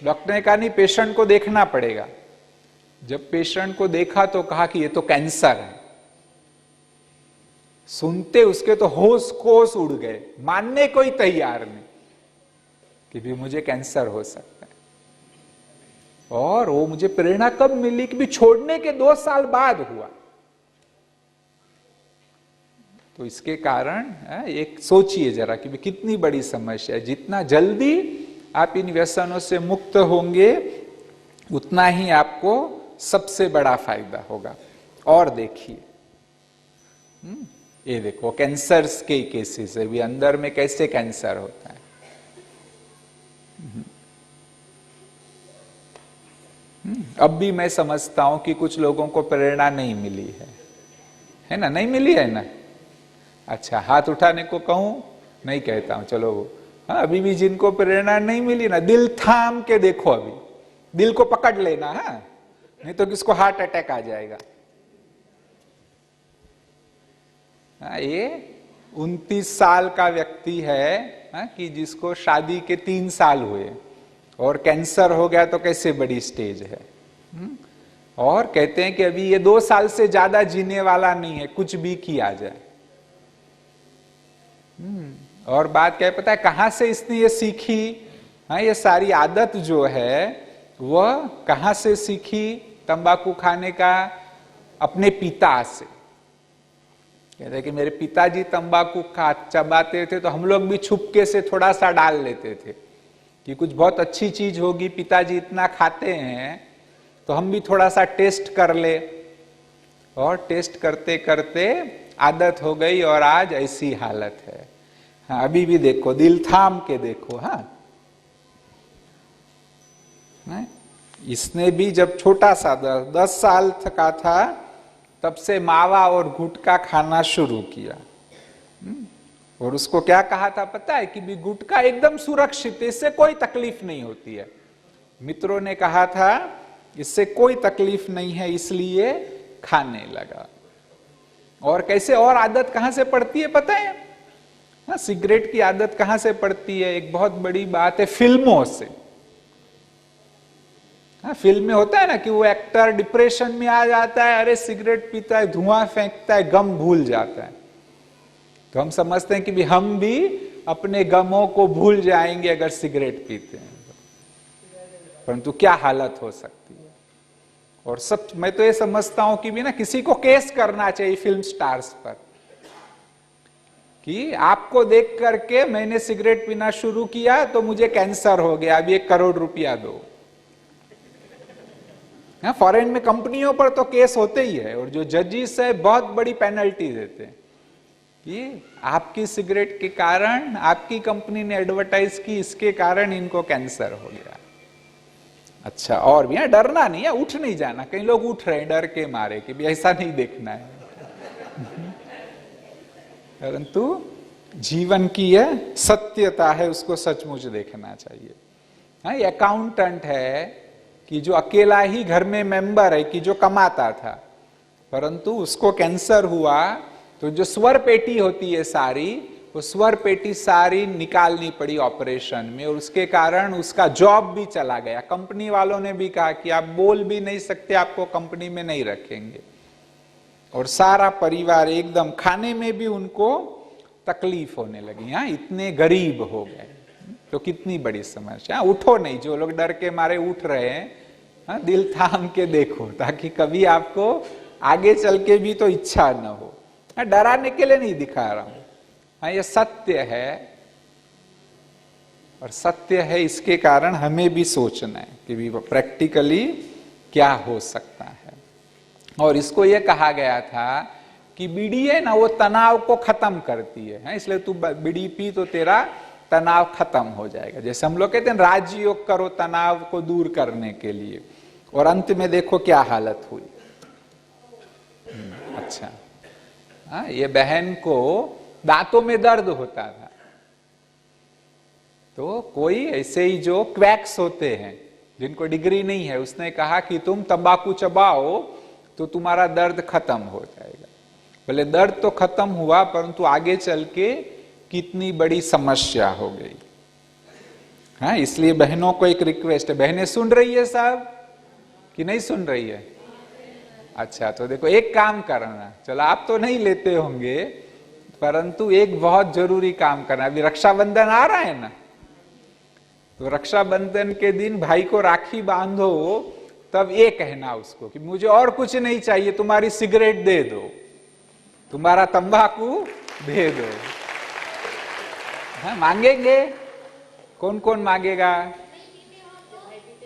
डॉक्टर ने कहा नहीं, पेशेंट को देखना पड़ेगा। जब पेशेंट को देखा तो कहा कि ये तो कैंसर है। सुनते उसके तो होश कोस उड़ गए, मानने को ही तैयार नहीं कि भी मुझे कैंसर हो सकता है। और वो मुझे प्रेरणा कब मिली कि भी छोड़ने के 2 साल बाद हुआ। तो इसके कारण एक सोचिए जरा कि भी कितनी बड़ी समस्या है। जितना जल्दी आप इन व्यसनों से मुक्त होंगे उतना ही आपको सबसे बड़ा फायदा होगा। और देखिए, ये देखो कैंसर्स के केसेस है, भी अंदर में कैसे कैंसर होता है। अब भी मैं समझता हूं कि कुछ लोगों को प्रेरणा नहीं मिली है ना, नहीं मिली है ना। अच्छा, हाथ उठाने को कहूं, नहीं कहता हूं, चलो। हाँ, अभी भी जिनको प्रेरणा नहीं मिली ना, दिल थाम के देखो, अभी दिल को पकड़ लेना, हाँ, नहीं तो किसको हार्ट अटैक आ जाएगा। हाँ, ये 29 साल का व्यक्ति है, हाँ, कि जिसको शादी के 3 साल हुए और कैंसर हो गया, तो कैसे बड़ी स्टेज है। और कहते हैं कि अभी ये 2 साल से ज्यादा जीने वाला नहीं है, कुछ भी किया जाए। और बात क्या है पता है, कहां से इसने ये सीखी। हाँ, ये सारी आदत जो है वह कहां से सीखी तंबाकू खाने का, अपने पिता से। कहते हैं कि मेरे पिताजी तंबाकू चबाते थे, तो हम लोग भी छुपके से थोड़ा सा डाल लेते थे कि कुछ बहुत अच्छी चीज होगी, पिताजी इतना खाते हैं तो हम भी थोड़ा सा टेस्ट कर ले। और टेस्ट करते करते आदत हो गई, और आज ऐसी हालत है। हाँ, अभी भी देखो, दिल थाम के देखो। हाँ, इसने भी जब छोटा सा 10 साल का था, तब से मावा और गुटखा खाना शुरू किया। और उसको क्या कहा था पता है, कि भी गुटखा एकदम सुरक्षित है, इससे कोई तकलीफ नहीं होती है। मित्रों ने कहा था इससे कोई तकलीफ नहीं है, इसलिए खाने लगा। और कैसे, और आदत कहां से पड़ती है पता है। हाँ, सिगरेट की आदत कहां से पड़ती है, एक बहुत बड़ी बात है, फिल्मों से। हाँ, फिल्म में होता है ना कि वो एक्टर डिप्रेशन में आ जाता है, अरे सिगरेट पीता है, धुआं फेंकता है, गम भूल जाता है। तो हम समझते हैं कि भी हम भी अपने गमों को भूल जाएंगे अगर सिगरेट पीते हैं, परंतु क्या हालत हो सकती है। और सब, मैं तो ये समझता हूं कि भी ना किसी को केस करना चाहिए फिल्म स्टार्स पर कि आपको देख करके मैंने सिगरेट पीना शुरू किया तो मुझे कैंसर हो गया, अभी 1 करोड़ रुपया दो। फॉरेन में कंपनियों पर तो केस होते ही है, और जो जजेस है बहुत बड़ी पेनल्टी देते हैं कि आपकी सिगरेट के कारण, आपकी कंपनी ने एडवर्टाइज की, इसके कारण इनको कैंसर हो गया। अच्छा, और भी डरना नहीं है, उठ नहीं जाना। कई लोग उठ रहे हैं डर के मारे कि भी ऐसा नहीं देखना है, परंतु जीवन की यह सत्यता है, उसको सचमुच देखना चाहिए। हाँ, ये अकाउंटेंट है कि जो अकेला ही घर में मेंबर है कि जो कमाता था, परंतु उसको कैंसर हुआ तो जो स्वर पेटी होती है सारी, वो स्वर पेटी सारी निकालनी पड़ी ऑपरेशन में, और उसके कारण उसका जॉब भी चला गया। कंपनी वालों ने भी कहा कि आप बोल भी नहीं सकते, आपको कंपनी में नहीं रखेंगे। और सारा परिवार एकदम, खाने में भी उनको तकलीफ होने लगी। हाँ, इतने गरीब हो गए। तो कितनी बड़ी समस्या। उठो नहीं, जो लोग डर के मारे उठ रहे हैं, हाँ, दिल थाम के देखो, ताकि कभी आपको आगे चल के भी तो इच्छा न हो। हाँ, डराने के लिए नहीं दिखा रहा हूं। हाँ, ये सत्य है, और सत्य है इसके कारण हमें भी सोचना है कि भी प्रैक्टिकली क्या हो सकता है। और इसको ये कहा गया था कि बीड़ी है ना, वो तनाव को खत्म करती है, इसलिए तू बीड़ी पी तो तेरा तनाव खत्म हो जाएगा। जैसे हम लोग कहते हैं राजयोग करो तनाव को दूर करने के लिए, और अंत में देखो क्या हालत हुई। अच्छा, हाँ, ये बहन को दांतों में दर्द होता था, तो कोई ऐसे ही जो क्वैक्स होते हैं जिनको डिग्री नहीं है, उसने कहा कि तुम तंबाकू चबाओ तो तुम्हारा दर्द खत्म हो जाएगा। बोले दर्द तो खत्म हुआ, परंतु आगे चल के कितनी बड़ी समस्या हो गई। हाँ, इसलिए बहनों को एक रिक्वेस्ट है। बहनें सुन रही है साहब कि नहीं सुन रही है? अच्छा, तो देखो एक काम करना, चलो आप तो नहीं लेते होंगे, परंतु एक बहुत जरूरी काम करना। अभी रक्षाबंधन आ रहा है ना, तो रक्षाबंधन के दिन भाई को राखी बांधो, तब ये कहना उसको कि मुझे और कुछ नहीं चाहिए, तुम्हारी सिगरेट दे दो, तुम्हारा तंबाकू दे दो। हाँ, मांगेंगे? कौन कौन मांगेगा?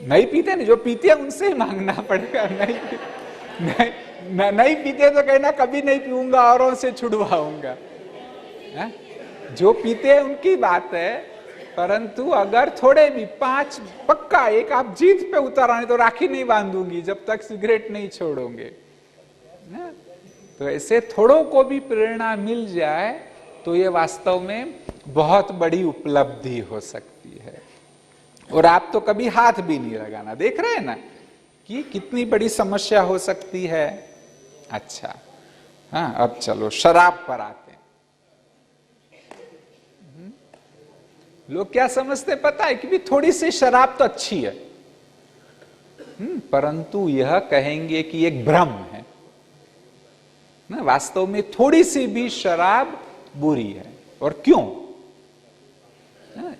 नहीं पीते नहीं, जो पीते हैं उनसे ही मांगना पड़ेगा। नहीं पीते तो कहना कभी नहीं पीऊंगा, औरों से छुड़वाऊंगा। जो पीते हैं उनकी बात है, परंतु अगर थोड़े भी 5 पक्का एक आप जीत पे उतर आने, तो राखी नहीं बांधूंगी जब तक सिगरेट नहीं छोड़ोगे। तो ऐसे थोड़ों को भी प्रेरणा मिल जाए तो ये वास्तव में बहुत बड़ी उपलब्धि हो सकती है। और आप तो कभी हाथ भी नहीं लगाना, देख रहे हैं ना कि कितनी बड़ी समस्या हो सकती है। अच्छा, हाँ, अब चलो शराब पर आते हैं। लोग क्या समझते पता है कि भी थोड़ी सी शराब तो अच्छी है, परंतु यह कहेंगे कि एक भ्रम है ना, वास्तव में थोड़ी सी भी शराब बुरी है। और क्यों?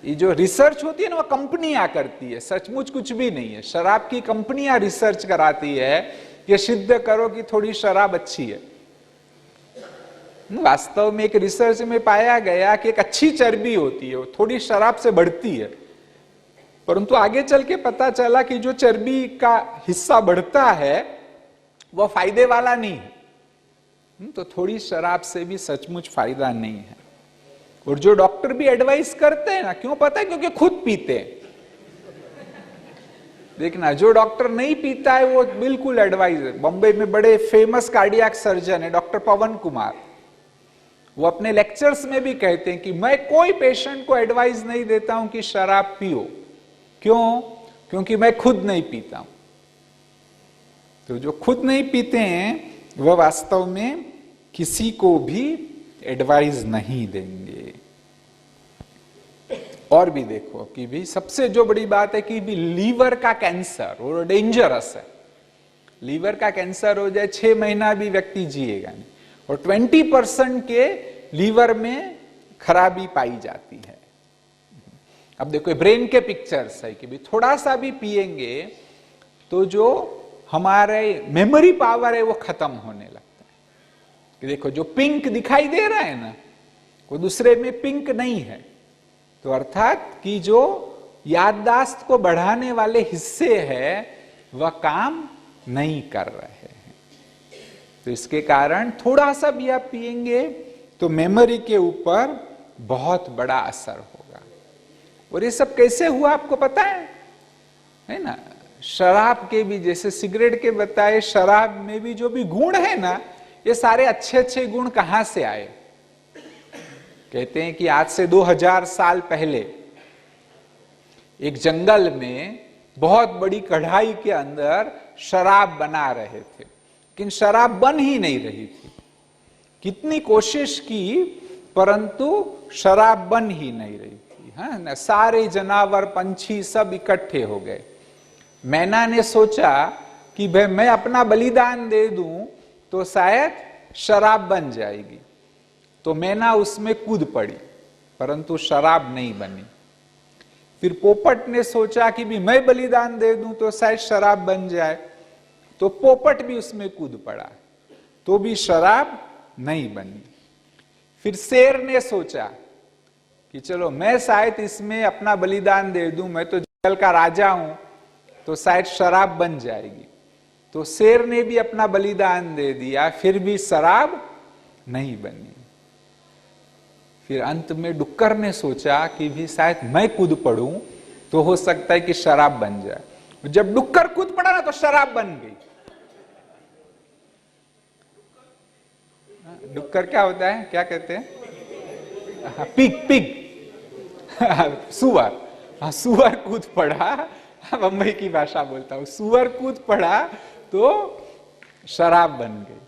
ये जो रिसर्च होती है ना, वो कंपनियां करती है, सचमुच कुछ भी नहीं है। शराब की कंपनियां रिसर्च कराती है कि सिद्ध करो कि थोड़ी शराब अच्छी है। वास्तव में एक रिसर्च में पाया गया कि एक अच्छी चर्बी होती है, वो थोड़ी शराब से बढ़ती है, परंतु आगे चल के पता चला कि जो चर्बी का हिस्सा बढ़ता है वह फायदे वाला नहीं है। तो थोड़ी शराब से भी सचमुच फायदा नहीं है। और जो डॉक्टर भी एडवाइस करते हैं ना, क्यों पता है? क्योंकि खुद पीते हैं। देखना, जो डॉक्टर नहीं पीता है वो बिल्कुल एडवाइस है। बॉम्बे में बड़े फेमस कार्डियक सर्जन है डॉक्टर पवन कुमार, वो अपने लेक्चर्स में भी कहते हैं कि मैं कोई पेशेंट को एडवाइस नहीं देता हूं कि शराब पियो। क्यों? क्योंकि मैं खुद नहीं पीता हूं। तो जो खुद नहीं पीते हैं वह वास्तव में किसी को भी एडवाइस नहीं देंगे। और भी देखो कि भी सबसे जो बड़ी बात है कि भी लीवर का कैंसर वो डेंजरस है। लीवर का कैंसर हो जाए 6 महीना भी व्यक्ति जिएगा नहीं, और 20% के लीवर में खराबी पाई जाती है। अब देखो ब्रेन के पिक्चर्स है कि भी थोड़ा सा भी पिएंगे तो जो हमारे मेमोरी पावर है वो खत्म होने लगता है। कि देखो जो पिंक दिखाई दे रहा है ना, वो दूसरे में पिंक नहीं है, तो अर्थात कि जो याददाश्त को बढ़ाने वाले हिस्से हैं वह काम नहीं कर रहे हैं। तो इसके कारण थोड़ा सा भी आप पिएंगे तो मेमोरी के ऊपर बहुत बड़ा असर होगा। और ये सब कैसे हुआ आपको पता है ना? शराब के भी, जैसे सिगरेट के बताए, शराब में भी जो भी गुण है ना, ये सारे अच्छे अच्छे गुण कहां से आए? कहते हैं कि आज से 2000 साल पहले एक जंगल में बहुत बड़ी कढ़ाई के अंदर शराब बना रहे थे, लेकिन शराब बन ही नहीं रही थी। कितनी कोशिश की परंतु शराब बन ही नहीं रही थी। हाँ ना, सारे जानवर पंछी सब इकट्ठे हो गए। मैना ने सोचा कि भाई मैं अपना बलिदान दे दूं तो शायद शराब बन जाएगी, तो मैना उसमें कूद पड़ी, परंतु शराब नहीं बनी। फिर पोपट ने सोचा कि भी मैं बलिदान दे दूं तो शायद शराब बन जाए, तो पोपट भी उसमें कूद पड़ा, तो भी शराब नहीं बनी। फिर शेर ने सोचा कि चलो मैं शायद इसमें अपना बलिदान दे दूं, मैं तो जंगल का राजा हूं, तो शायद शराब बन जाएगी, तो शेर ने भी अपना बलिदान दे दिया, फिर भी शराब नहीं बनी। फिर अंत में डुक्कर ने सोचा कि भी शायद मैं कूद पड़ूं तो हो सकता है कि शराब बन जाए। जब डुक्कर कूद पड़ा ना तो शराब बन गई। डुक्कर क्या होता है, क्या कहते हैं? पिग सुअर। हाँ, सुअर कूद पड़ा, बम्बई की भाषा बोलता हूं, सुअर कूद पड़ा तो शराब बन गई।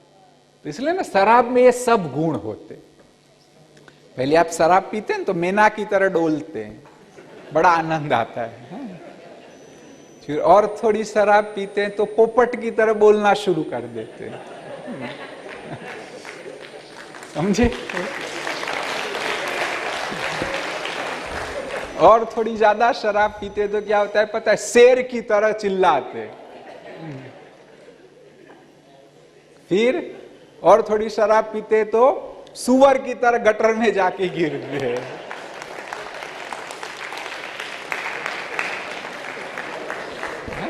तो इसलिए ना शराब में ये सब गुण होते। पहले आप शराब पीते हैं तो मैना की तरह डोलते हैं, बड़ा आनंद आता है। फिर और थोड़ी शराब पीते हैं तो पोपट की तरह बोलना शुरू कर देते हैं, समझे? और थोड़ी ज्यादा शराब पीते तो क्या होता है पता है? शेर की तरह चिल्लाते। फिर और थोड़ी शराब पीते तो सुअर की तरह गटर में जाके गिरते।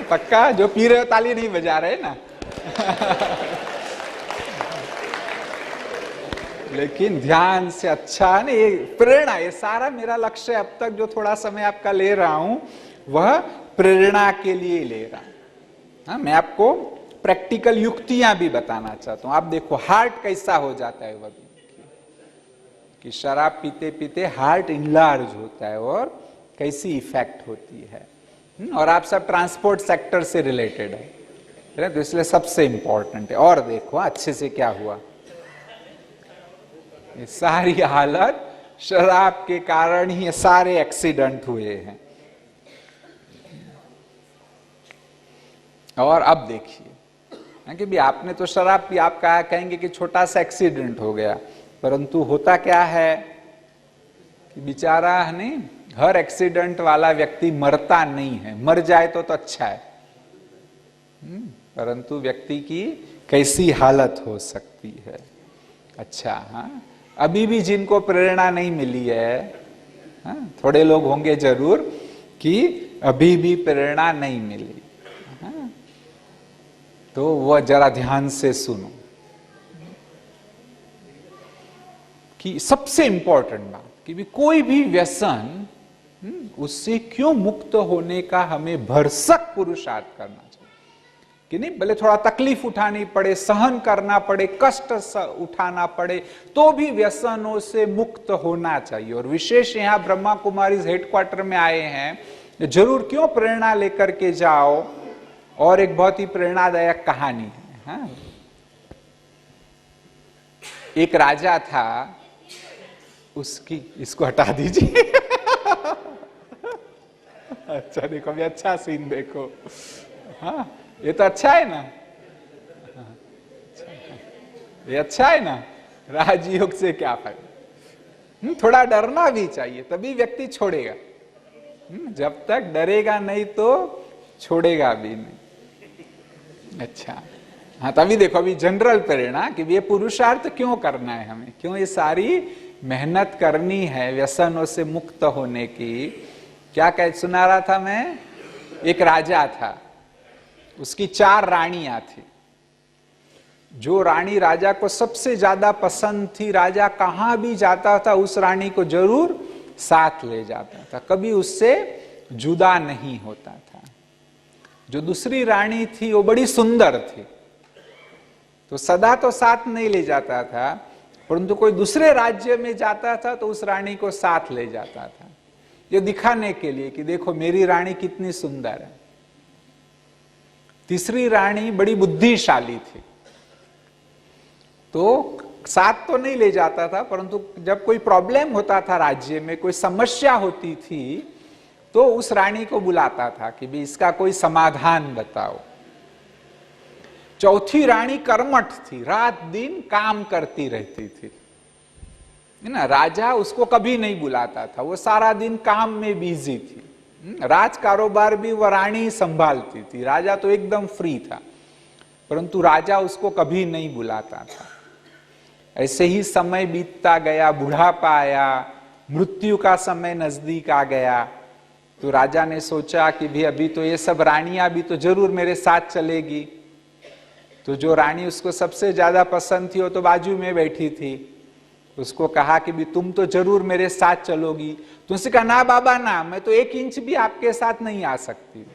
पक्का? जो पी रहे हो ताली नहीं बजा रहे ना। लेकिन ध्यान से, अच्छा नहीं, ये प्रेरणा, ये सारा मेरा लक्ष्य अब तक जो थोड़ा समय आपका ले रहा हूं वह प्रेरणा के लिए ले रहा हूं। हाँ, मैं आपको प्रैक्टिकल युक्तियां भी बताना चाहता हूं। आप देखो हार्ट कैसा हो जाता है, वह कि शराब पीते पीते हार्ट इनलार्ज होता है और कैसी इफेक्ट होती है। और आप सब ट्रांसपोर्ट सेक्टर से रिलेटेड है तो इसलिए सबसे इंपॉर्टेंट है। और देखो अच्छे से क्या हुआ, ये सारी हालत शराब के कारण ही, ये सारे एक्सीडेंट हुए हैं। और अब देखिए कि भी आपने तो शराब पी, आप कहेंगे कि छोटा सा एक्सीडेंट हो गया, परंतु होता क्या है कि बेचारा नहीं, हर एक्सीडेंट वाला व्यक्ति मरता नहीं है। मर जाए तो अच्छा है, परंतु व्यक्ति की कैसी हालत हो सकती है। अच्छा, हाँ, अभी भी जिनको प्रेरणा नहीं मिली है, हाँ, थोड़े लोग होंगे जरूर कि अभी भी प्रेरणा नहीं मिली, हाँ, तो वह जरा ध्यान से सुनो कि सबसे इंपॉर्टेंट बात कि भी कोई भी व्यसन उससे क्यों मुक्त होने का हमें भरसक पुरुषार्थ करना चाहिए। कि नहीं, भले थोड़ा तकलीफ उठानी पड़े, सहन करना पड़े, कष्ट उठाना पड़े, तो भी व्यसनों से मुक्त होना चाहिए। और विशेष यहाँ ब्रह्मा कुमारीज हेडक्वार्टर में आए हैं, जरूर क्यों प्रेरणा लेकर के जाओ। और एक बहुत ही प्रेरणादायक कहानी है। हाँ? एक राजा था, उसकी, इसको हटा दीजिए अच्छा देखो, अभी अच्छा सीन देखो। हाँ, ये तो अच्छा है ना, ये अच्छा है ना। राजयोग से क्या फायदा? थोड़ा डरना भी चाहिए, तभी व्यक्ति छोड़ेगा। जब तक डरेगा नहीं तो छोड़ेगा भी नहीं। अच्छा, हाँ, तभी देखो, अभी जनरल प्रेरणा कि ये पुरुषार्थ क्यों करना है हमें, क्यों ये सारी मेहनत करनी है व्यसनों से मुक्त होने की। क्या कह सुना रहा था मैं, एक राजा था, उसकी 4 रानियां थी। जो रानी राजा को सबसे ज्यादा पसंद थी, राजा कहां भी जाता था उस रानी को जरूर साथ ले जाता था, कभी उससे जुदा नहीं होता था। जो दूसरी रानी थी वो बड़ी सुंदर थी, तो सदा तो साथ नहीं ले जाता था, परंतु कोई दूसरे राज्य में जाता था तो उस रानी को साथ ले जाता था, ये दिखाने के लिए कि देखो मेरी रानी कितनी सुंदर है। तीसरी रानी बड़ी बुद्धिशाली थी, तो साथ तो नहीं ले जाता था, परंतु जब कोई प्रॉब्लम होता था राज्य में, कोई समस्या होती थी, तो उस रानी को बुलाता था कि भी इसका कोई समाधान बताओ। चौथी रानी कर्मठ थी, रात दिन काम करती रहती थी, है ना। राजा उसको कभी नहीं बुलाता था, वो सारा दिन काम में बिजी थी। राज कारोबार भी वह रानी संभालती थी, राजा तो एकदम फ्री था, परंतु राजा उसको कभी नहीं बुलाता था। ऐसे ही समय बीतता गया, बुढ़ापा आया, मृत्यु का समय नजदीक आ गया, तो राजा ने सोचा कि भी अभी तो ये सब रानियां भी तो जरूर मेरे साथ चलेगी। तो जो रानी उसको सबसे ज्यादा पसंद थी वो तो बाजू में बैठी थी, उसको कहा कि भी तुम तो जरूर मेरे साथ चलोगी। तो उसने कहा ना बाबा ना, मैं तो 1 इंच भी आपके साथ नहीं आ सकती।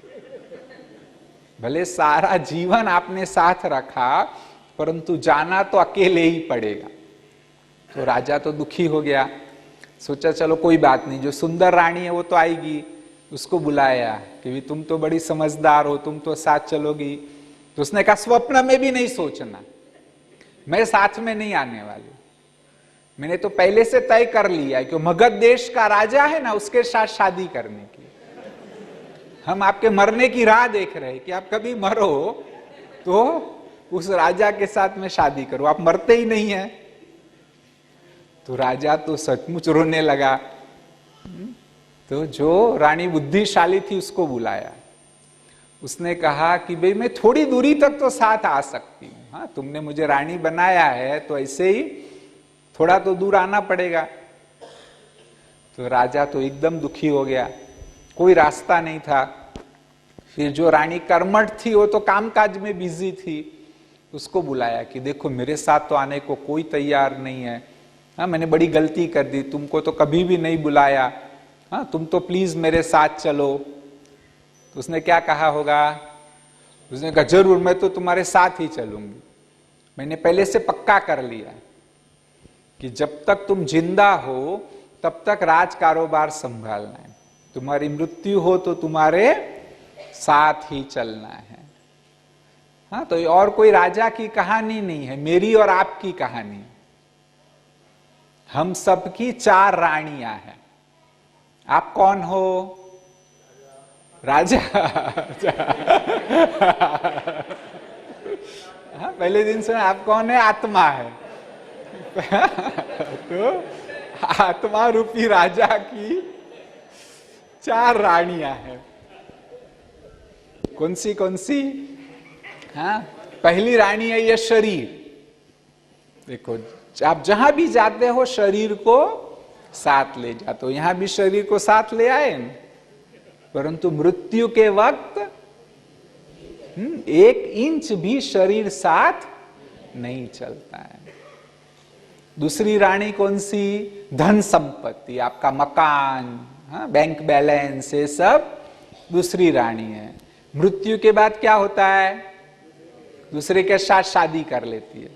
भले सारा जीवन आपने साथ रखा, परंतु जाना तो अकेले ही पड़ेगा। तो राजा तो दुखी हो गया, सोचा चलो कोई बात नहीं, जो सुंदर रानी है वो तो आएगी। उसको बुलाया कि भी तुम तो बड़ी समझदार हो, तुम तो साथ चलोगी। तो उसने कहा स्वप्न में भी नहीं सोचना, मैं साथ में नहीं आने वाली। मैंने तो पहले से तय कर लिया है कि मगध देश का राजा है ना, उसके साथ शादी करने की। हम आपके मरने की राह देख रहे हैं कि आप कभी मरो तो उस राजा के साथ में शादी करो, आप मरते ही नहीं है। तो राजा तो सचमुच रोने लगा। तो जो रानी बुद्धिशाली थी उसको बुलाया, उसने कहा कि भाई मैं थोड़ी दूरी तक तो साथ आ सकती हूँ, हाँ तुमने मुझे रानी बनाया है तो ऐसे ही थोड़ा तो दूर आना पड़ेगा। तो राजा तो एकदम दुखी हो गया, कोई रास्ता नहीं था। फिर जो रानी कर्मठ थी वो तो कामकाज में बिजी थी, उसको बुलाया कि देखो मेरे साथ तो आने को कोई तैयार नहीं है, हाँ मैंने बड़ी गलती कर दी, तुमको तो कभी भी नहीं बुलाया, हाँ तुम तो प्लीज मेरे साथ चलो। तो उसने क्या कहा होगा, उसने कहा जरूर मैं तो तुम्हारे साथ ही चलूंगी, मैंने पहले से पक्का कर लिया कि जब तक तुम जिंदा हो तब तक राज कारोबार संभालना है, तुम्हारी मृत्यु हो तो तुम्हारे साथ ही चलना है। हाँ तो ये और कोई राजा की कहानी नहीं है, मेरी और आपकी कहानी। हम सबकी 4 रानियां हैं। आप कौन हो? राजा। हाँ, पहले दिन से आप कौन है? आत्मा है। तो आत्मा रूपी राजा की 4 रानियां हैं। कौन सी? हाँ, पहली रानी है ये शरीर। देखो आप जहां भी जाते हो शरीर को साथ ले जाते हो, यहां भी शरीर को साथ ले आए, परंतु मृत्यु के वक्त 1 इंच भी शरीर साथ नहीं चलता है। दूसरी रानी कौन सी? धन संपत्ति, आपका मकान, हाँ, बैंक बैलेंस, ये सब दूसरी रानी है। मृत्यु के बाद क्या होता है? दूसरे के साथ शादी कर लेती है।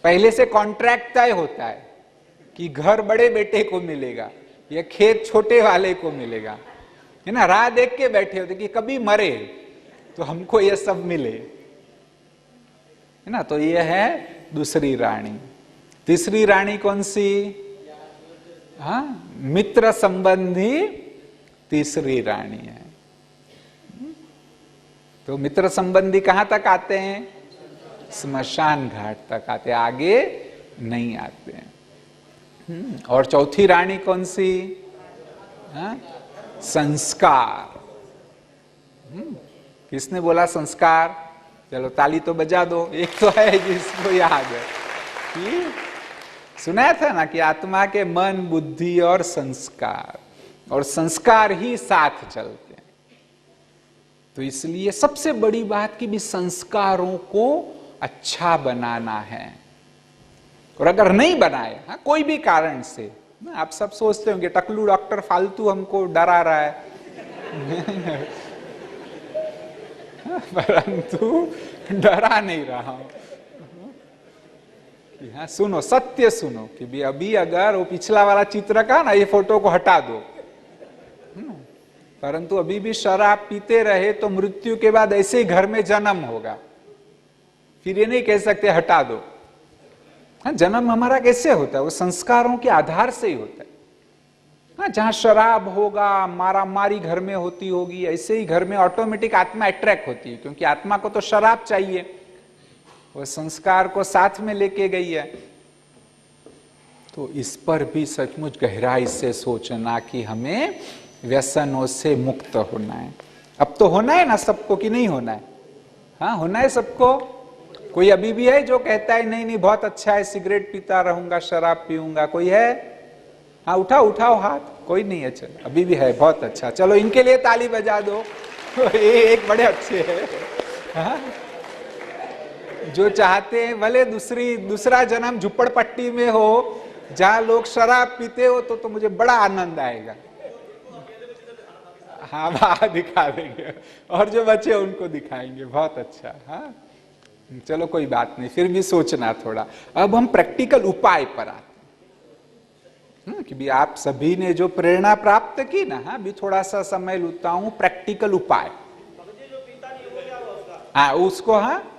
पहले से कॉन्ट्रैक्ट तय होता है कि घर बड़े बेटे को मिलेगा या खेत छोटे वाले को मिलेगा, है ना। राह देख के बैठे होते कि कभी मरे तो हमको ये सब मिले, है ना। तो ये है दूसरी रानी। तीसरी रानी कौन सी? हाँ, मित्र संबंधी तीसरी रानी है। तो मित्र संबंधी कहां तक आते हैं? स्मशान घाट तक आते, आगे नहीं आते हैं। और चौथी रानी कौन सी? संस्कार। किसने बोला संस्कार? चलो ताली तो बजा दो। एक तो है जिसको याद है कि सुनाया था ना कि आत्मा के मन, बुद्धि और संस्कार, और संस्कार ही साथ चलते हैं। तो इसलिए सबसे बड़ी बात कि भी संस्कारों को अच्छा बनाना है। और अगर नहीं बनाए, कोई भी कारण से, आप सब सोचते होंगे टकलू डॉक्टर फालतू हमको डरा रहा है परंतु डरा नहीं रहा हूं। हाँ, सुनो, सत्य सुनो कि भी अभी अगर वो पिछला वाला चित्र का ना, ये फोटो को हटा दो, परंतु अभी भी शराब पीते रहे तो मृत्यु के बाद ऐसे ही घर में जन्म होगा। फिर ये नहीं कह सकते हटा दो। हाँ, जन्म हमारा कैसे होता है? वो संस्कारों के आधार से ही होता है। हाँ, जहां शराब होगा, मारा मारी घर में होती होगी, ऐसे ही घर में ऑटोमेटिक आत्मा अट्रैक्ट होती है, क्योंकि आत्मा को तो शराब चाहिए, वो संस्कार को साथ में लेके गई है। तो इस पर भी सचमुच गहराई से सोचना कि हमें व्यसनों से मुक्त होना है। अब तो होना है ना सबको, कि नहीं होना है? हाँ, होना है सबको। कोई अभी भी है जो कहता है नहीं नहीं बहुत अच्छा है, सिगरेट पीता रहूंगा, शराब पीऊंगा? कोई है? हाँ, उठाओ हाथ। कोई नहीं है? चलो, अभी भी है, बहुत अच्छा। चलो इनके लिए ताली बजा दो ये एक बड़े अच्छे है। हाँ? जो चाहते हैं भले दूसरा जन्म झुप्पड़पट्टी में हो जहां लोग शराब पीते हो, तो मुझे बड़ा आनंद आएगा। हाँ, वहां दिखा देंगे, और जो बचे उनको दिखाएंगे। बहुत अच्छा। हाँ, चलो कोई बात नहीं, फिर भी सोचना थोड़ा। अब हम प्रैक्टिकल उपाय पर आते हैं कि भी आप सभी ने जो प्रेरणा प्राप्त की ना, हाँ, भी थोड़ा सा समय लूटा हूं प्रैक्टिकल उपाय। हाँ, उसको, हाँ,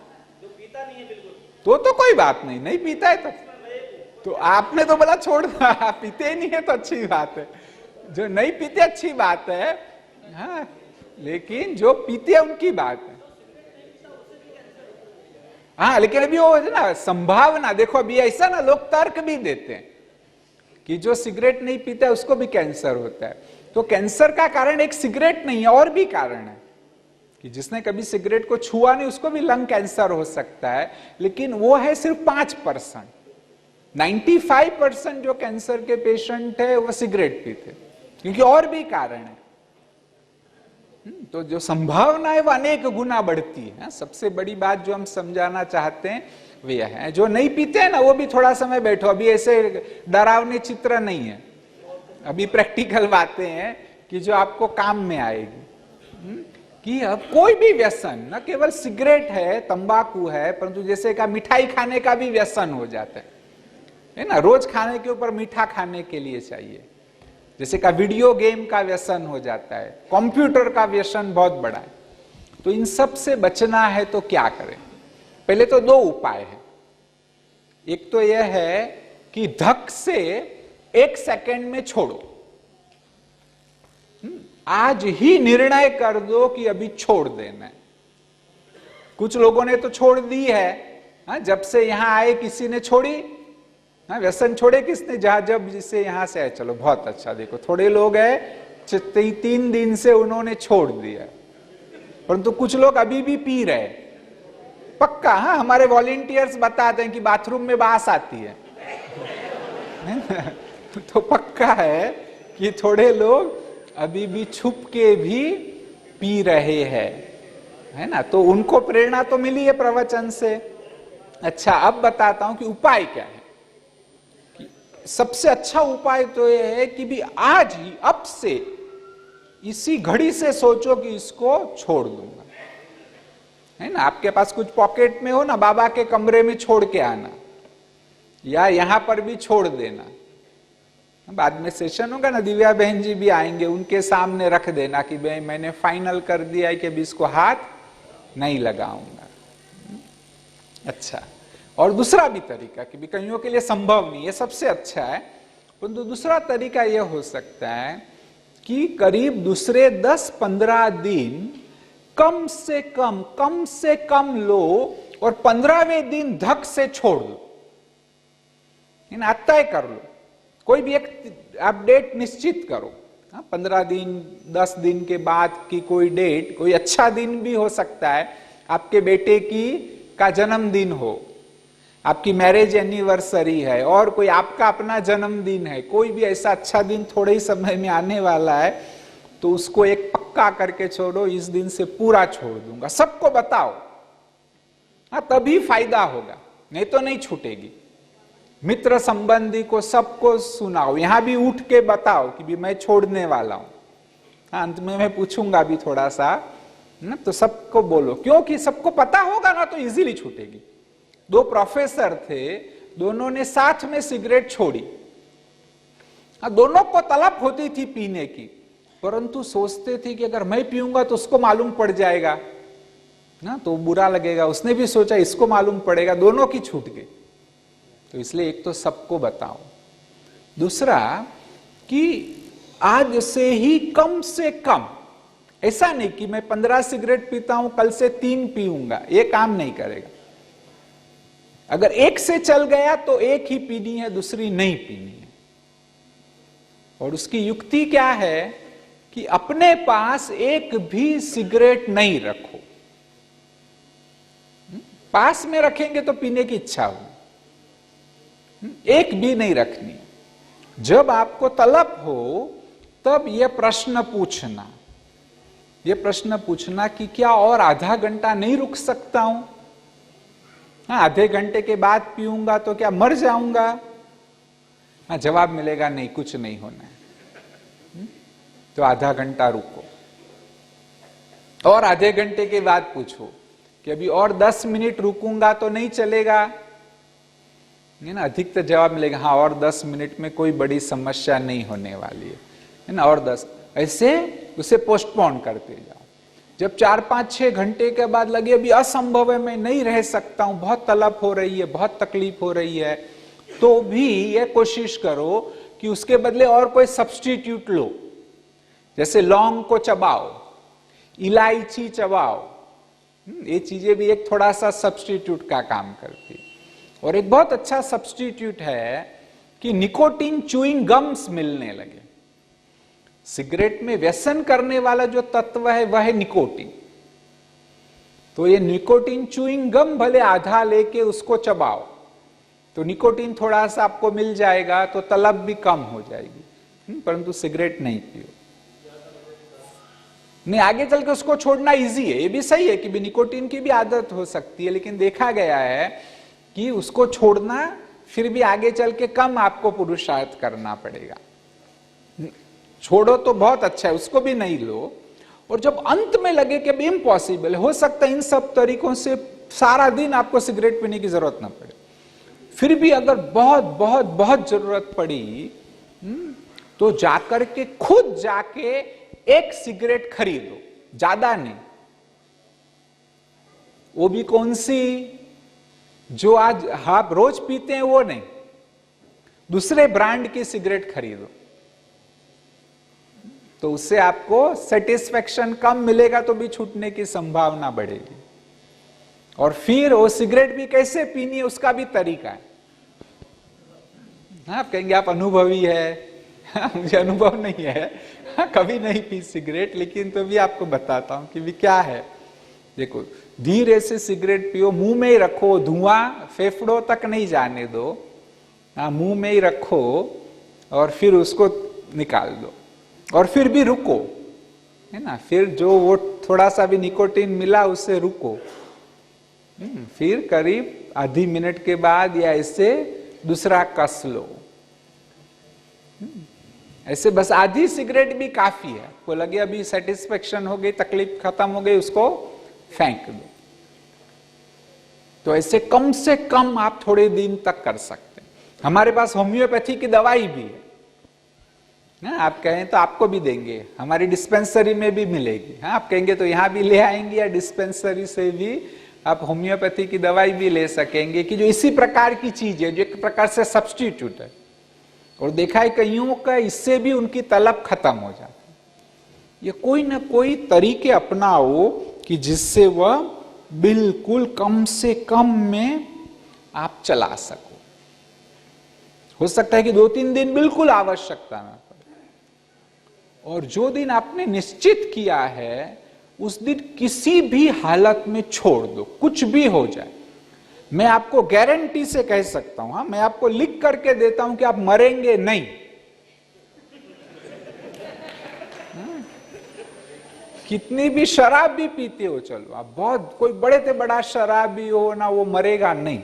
तो कोई बात नहीं, नहीं पीता है तो आपने तो बोला छोड़ दो, पीते ही नहीं है तो अच्छी बात है। जो नहीं पीते अच्छी बात है, हाँ, लेकिन जो पीते हैं उनकी बात है। हाँ, लेकिन अभी वो है ना संभावना, देखो अभी ऐसा ना लोग तर्क भी देते हैं कि जो सिगरेट नहीं पीता है उसको भी कैंसर होता है। तो कैंसर का कारण एक सिगरेट नहीं है, और भी कारण है कि जिसने कभी सिगरेट को छुआ नहीं उसको भी लंग कैंसर हो सकता है, लेकिन वो है सिर्फ 5%। 95% जो कैंसर के पेशेंट है वो सिगरेट पीते, क्योंकि और भी कारण है। तो जो संभावना है वो अनेक गुना बढ़ती है। सबसे बड़ी बात जो हम समझाना चाहते हैं वो यह है, जो नहीं पीते हैं ना वो भी थोड़ा समय बैठो। अभी ऐसे डरावने चित्र नहीं है, अभी प्रैक्टिकल बातें हैं कि जो आपको काम में आएगी। कि अब कोई भी व्यसन, न केवल सिगरेट है, तंबाकू है, परंतु जैसे का मिठाई खाने का भी व्यसन हो जाता है ना, रोज खाने के ऊपर मीठा खाने के लिए चाहिए। जैसे का वीडियो गेम का व्यसन हो जाता है, कंप्यूटर का व्यसन बहुत बड़ा है। तो इन सब से बचना है तो क्या करें? पहले तो 2 उपाय है। एक तो यह है कि धक से 1 सेकंड में छोड़ो। आज ही निर्णय कर दो कि अभी छोड़ देना है। कुछ लोगों ने तो छोड़ दी है, जब से यहां आए किसी ने छोड़ी? व्यसन छोड़े किसने? जब जिससे यहां से आए, चलो बहुत अच्छा। देखो थोड़े लोग हैं 3 दिन से उन्होंने छोड़ दिया, परंतु कुछ लोग अभी भी पी रहे पक्का। हाँ, हमारे वॉलंटियर्स बताते हैं कि बाथरूम में बास आती है तो पक्का है कि थोड़े लोग अभी भी छुप के भी पी रहे हैं, है ना। तो उनको प्रेरणा तो मिली है प्रवचन से। अच्छा, अब बताता हूं कि उपाय क्या है। कि सबसे अच्छा उपाय तो यह है कि भी आज ही, अब से, इसी घड़ी से सोचो कि इसको छोड़ दूंगा, है ना। आपके पास कुछ पॉकेट में हो ना, बाबा के कमरे में छोड़ के आना, या यहां पर भी छोड़ देना। बाद में सेशन होगा ना, दिव्या बहन जी भी आएंगे, उनके सामने रख देना कि भाई मैंने फाइनल कर दिया है कि अभी इसको हाथ नहीं लगाऊंगा। अच्छा, और दूसरा भी तरीका कि भी कईयों के लिए संभव नहीं है, सबसे अच्छा है, परंतु दूसरा तरीका यह हो सकता है कि करीब दूसरे 10-15 दिन कम से कम लो और 15वें दिन धक से छोड़ दो, तय कर लो, कोई भी एक अपडेट निश्चित करो। 15 दिन 10 दिन के बाद की कोई डेट, कोई अच्छा दिन भी हो सकता है, आपके बेटे का जन्मदिन हो, आपकी मैरिज एनिवर्सरी है, और कोई आपका अपना जन्मदिन है, कोई भी ऐसा अच्छा दिन थोड़े ही समय में आने वाला है, तो उसको एक पक्का करके छोड़ो, इस दिन से पूरा छोड़ दूंगा, सबको बताओ। तभी फायदा होगा, नहीं तो नहीं छूटेगी। मित्र संबंधी को सबको सुनाओ, यहां भी उठ के बताओ कि भी मैं छोड़ने वाला हूं। अंत में मैं पूछूंगा भी थोड़ा सा ना, तो सबको बोलो, क्योंकि सबको पता होगा ना तो इजीली छूटेगी। 2 प्रोफेसर थे, दोनों ने साथ में सिगरेट छोड़ी। दोनों को तलब होती थी पीने की, परंतु सोचते थे कि अगर मैं पीऊंगा तो उसको मालूम पड़ जाएगा ना, तो बुरा लगेगा। उसने भी सोचा इसको मालूम पड़ेगा, दोनों की छूट गई। तो इसलिए एक तो सबको बताओ, दूसरा कि आज से ही कम से कम, ऐसा नहीं कि मैं 15 सिगरेट पीता हूं कल से 3 पीऊंगा, ये काम नहीं करेगा। अगर एक से चल गया तो एक ही पीनी है, दूसरी नहीं पीनी है। और उसकी युक्ति क्या है कि अपने पास एक भी सिगरेट नहीं रखो। पास में रखेंगे तो पीने की इच्छा होगी, एक भी नहीं रखनी। जब आपको तलब हो तब यह प्रश्न पूछना कि क्या और आधा घंटा नहीं रुक सकता हूं? आधे घंटे के बाद पीऊंगा तो क्या मर जाऊंगा? जवाब मिलेगा नहीं, कुछ नहीं होना है। तो आधा घंटा रुको, और आधे घंटे के बाद पूछो कि अभी और 10 मिनट रुकूंगा तो नहीं चलेगा? ना, अधिकतर जवाब मिलेगा हाँ, और 10 मिनट में कोई बड़ी समस्या नहीं होने वाली है ना, और 10। ऐसे उसे पोस्टपोन करते जाओ। जब 4-5-6 घंटे के बाद लगे अभी असंभव है, मैं नहीं रह सकता हूं, बहुत तलब हो रही है, बहुत तकलीफ हो रही है, तो भी यह कोशिश करो कि उसके बदले और कोई सब्स्टिट्यूट लो। जैसे लौंग को चबाओ, इलायची चबाओ, ये चीजें भी एक थोड़ा सा सब्स्टिट्यूट का काम करती। और एक बहुत अच्छा सब्स्टिट्यूट है कि निकोटीन च्यूइंग गम्स मिलने लगे। सिगरेट में व्यसन करने वाला जो तत्व है वह है निकोटीन। तो ये निकोटीन च्यूइंग गम भले आधा लेके उसको चबाओ, तो निकोटीन थोड़ा सा आपको मिल जाएगा, तो तलब भी कम हो जाएगी। परंतु सिगरेट नहीं पियो। नहीं, आगे चल के उसको छोड़ना इजी है, ये भी सही है कि भी निकोटीन की भी आदत हो सकती है, लेकिन देखा गया है कि उसको छोड़ना फिर भी आगे चल के कम आपको पुरुषार्थ करना पड़ेगा। छोड़ो तो बहुत अच्छा है, उसको भी नहीं लो। और जब अंत में लगे कि अब इम्पॉसिबल, हो सकता है इन सब तरीकों से सारा दिन आपको सिगरेट पीने की जरूरत ना पड़े, फिर भी अगर बहुत बहुत बहुत जरूरत पड़ी तो जाकर के खुद जाके एक सिगरेट खरीदो, ज्यादा नहीं। वो भी कौन सी जो आज आप रोज पीते हैं वो नहीं, दूसरे ब्रांड की सिगरेट खरीदो, तो उससे आपको सेटिस्फेक्शन कम मिलेगा तो भी छूटने की संभावना बढ़ेगी। और फिर वो सिगरेट भी कैसे पीनी है उसका भी तरीका है। आप कहेंगे आप अनुभवी है, मुझे अनुभव नहीं है, कभी नहीं पी सिगरेट, लेकिन तो भी आपको बताता हूं कि भी क्या है। देखो, धीरे से सिगरेट पियो, मुंह में ही रखो, धुआं फेफड़ों तक नहीं जाने दो, मुंह में ही रखो और फिर उसको निकाल दो, और फिर भी रुको, है ना। फिर जो वो थोड़ा सा भी निकोटीन मिला उससे रुको, फिर करीब आधी मिनट के बाद या ऐसे दूसरा कस लो। ऐसे बस आधी सिगरेट भी काफी है, आपको लगे अभी सेटिस्फेक्शन हो गई, तकलीफ खत्म हो गई, उसको फेंक दो। तो ऐसे कम से कम आप थोड़े दिन तक कर सकते हैं। हमारे पास होम्योपैथी की दवाई भी है ना, आप कहें तो आपको भी देंगे, हमारी डिस्पेंसरी में भी मिलेगी। आप कहेंगे तो यहां भी ले आएंगे, या डिस्पेंसरी से भी आप होम्योपैथी की दवाई भी ले सकेंगे, कि जो इसी प्रकार की चीज है, जो एक प्रकार से सब्स्टिट्यूट है। और देखा है कईयों का इससे भी उनकी तलब खत्म हो जाती है। ये कोई ना कोई तरीके अपनाओ कि जिससे वह बिल्कुल कम से कम में आप चला सको। हो सकता है कि 2-3 दिन बिल्कुल आवश्यकता ना पड़े, और जो दिन आपने निश्चित किया है उस दिन किसी भी हालत में छोड़ दो, कुछ भी हो जाए। मैं आपको गारंटी से कह सकता हूं, मैं आपको लिख करके देता हूं कि आप मरेंगे नहीं। कितनी भी शराब भी पीते हो, चलो आप बहुत कोई बड़े से बड़ा शराबी हो ना, वो मरेगा नहीं।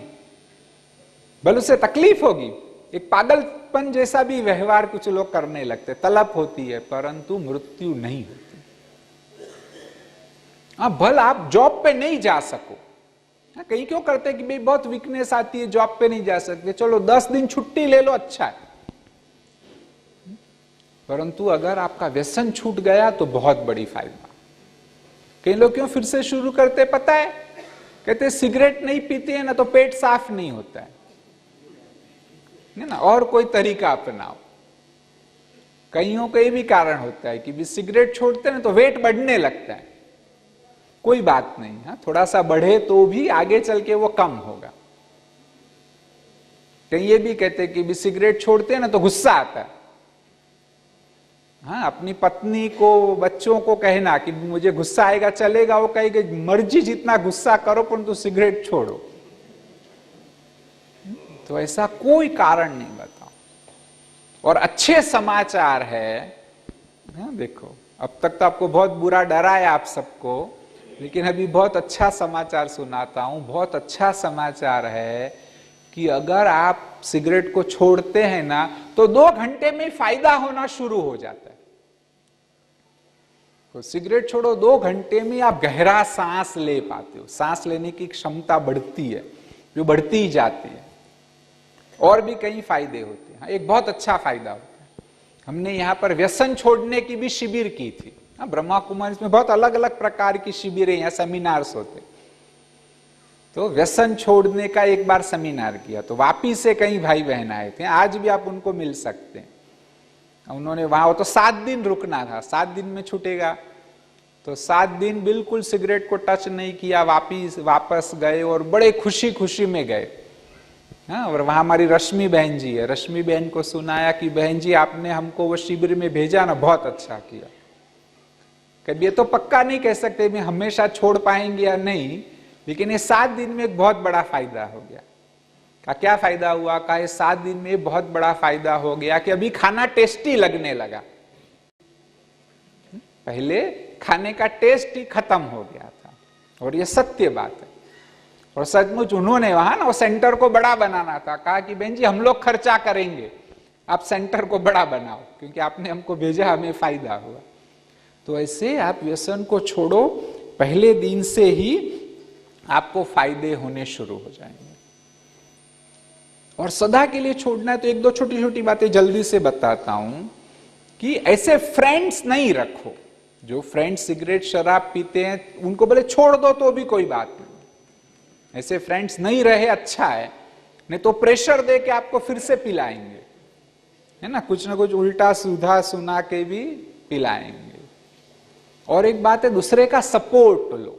भले उसे तकलीफ होगी, एक पागलपन जैसा भी व्यवहार कुछ लोग करने लगते, तलब होती है, परंतु मृत्यु नहीं होती। भल आप जॉब पे नहीं जा सको, कहीं क्यों करते हैं कि भाई बहुत वीकनेस आती है, जॉब पे नहीं जा सकते, चलो 10 दिन छुट्टी ले लो, अच्छा है। परंतु अगर आपका व्यसन छूट गया तो बहुत बड़ी फायदा। कई लोग क्यों फिर से शुरू करते पता है, कहते सिगरेट नहीं पीते हैं ना तो पेट साफ नहीं होता है ना, और कोई तरीका अपनाओ। कईयों का ये भी कारण होता है कि भी सिगरेट छोड़ते हैं ना तो वेट बढ़ने लगता है। कोई बात नहीं, थोड़ा सा बढ़े तो भी आगे चल के वो कम होगा। कहीं ये भी कहते हैं कि भी सिगरेट छोड़ते हैं ना तो गुस्सा आता है। अपनी पत्नी को, बच्चों को कहना कि मुझे गुस्सा आएगा, चलेगा, वो कहेगी मर्जी जितना गुस्सा करो परंतु सिगरेट छोड़ो। तो ऐसा कोई कारण नहीं बताओ। और अच्छे समाचार है, देखो अब तक तो आपको बहुत बुरा डरा है आप सबको, लेकिन अभी बहुत अच्छा समाचार सुनाता हूं। बहुत अच्छा समाचार है कि अगर आप सिगरेट को छोड़ते हैं ना तो 2 घंटे में फायदा होना शुरू हो जाता है। तो सिगरेट छोड़ो, 2 घंटे में आप गहरा सांस ले पाते हो, सांस लेने की क्षमता बढ़ती है, जो बढ़ती ही जाती है। और भी कई फायदे होते हैं। एक बहुत अच्छा फायदा होता है, हमने यहाँ पर व्यसन छोड़ने की भी शिविर की थी। ब्रह्मा कुमारी में बहुत अलग अलग प्रकार की शिविरें, यहाँ सेमिनार्स होते। तो व्यसन छोड़ने का एक बार सेमिनार किया, तो वापी से कई भाई बहन आए थे, आज भी आप उनको मिल सकते हैं। उन्होंने वहां, तो 7 दिन रुकना था, 7 दिन में छूटेगा, तो 7 दिन बिल्कुल सिगरेट को टच नहीं किया, वापस गए और बड़े खुशी खुशी में गए। और वहां हमारी रश्मि बहन जी है, रश्मि बहन को सुनाया कि बहन जी आपने हमको वो शिविर में भेजा ना, बहुत अच्छा किया। कभी ये तो पक्का नहीं कह सकते मैं हमेशा छोड़ पाएंगे या नहीं, लेकिन ये 7 दिन में एक बहुत बड़ा फायदा हो गया। का क्या फायदा हुआ? का ये 7 दिन में बहुत बड़ा फायदा हो गया कि अभी खाना टेस्टी लगने लगा। पहले खाने का टेस्ट ही खत्म हो गया था, और ये सत्य बात है। और सचमुच उन्होंने वहां ना वो सेंटर को बड़ा बनाना था, कहा कि बहन जी हम लोग खर्चा करेंगे, आप सेंटर को बड़ा बनाओ, क्योंकि आपने हमको भेजा, हमें फायदा हुआ। तो ऐसे आप व्यसन को छोड़ो, पहले दिन से ही आपको फायदे होने शुरू हो जाएंगे। और सदा के लिए छोड़ना है तो 1-2 छोटी छोटी बातें जल्दी से बताता हूं कि ऐसे फ्रेंड्स नहीं रखो। जो फ्रेंड्स सिगरेट शराब पीते हैं उनको भले छोड़ दो तो भी कोई बात नहीं, ऐसे फ्रेंड्स नहीं रहे, अच्छा है। नहीं तो प्रेशर दे के आपको फिर से पिलाएंगे, है ना, कुछ ना कुछ उल्टा सीधा सुना के भी पिलाएंगे। और एक बात है, दूसरे का सपोर्ट लो।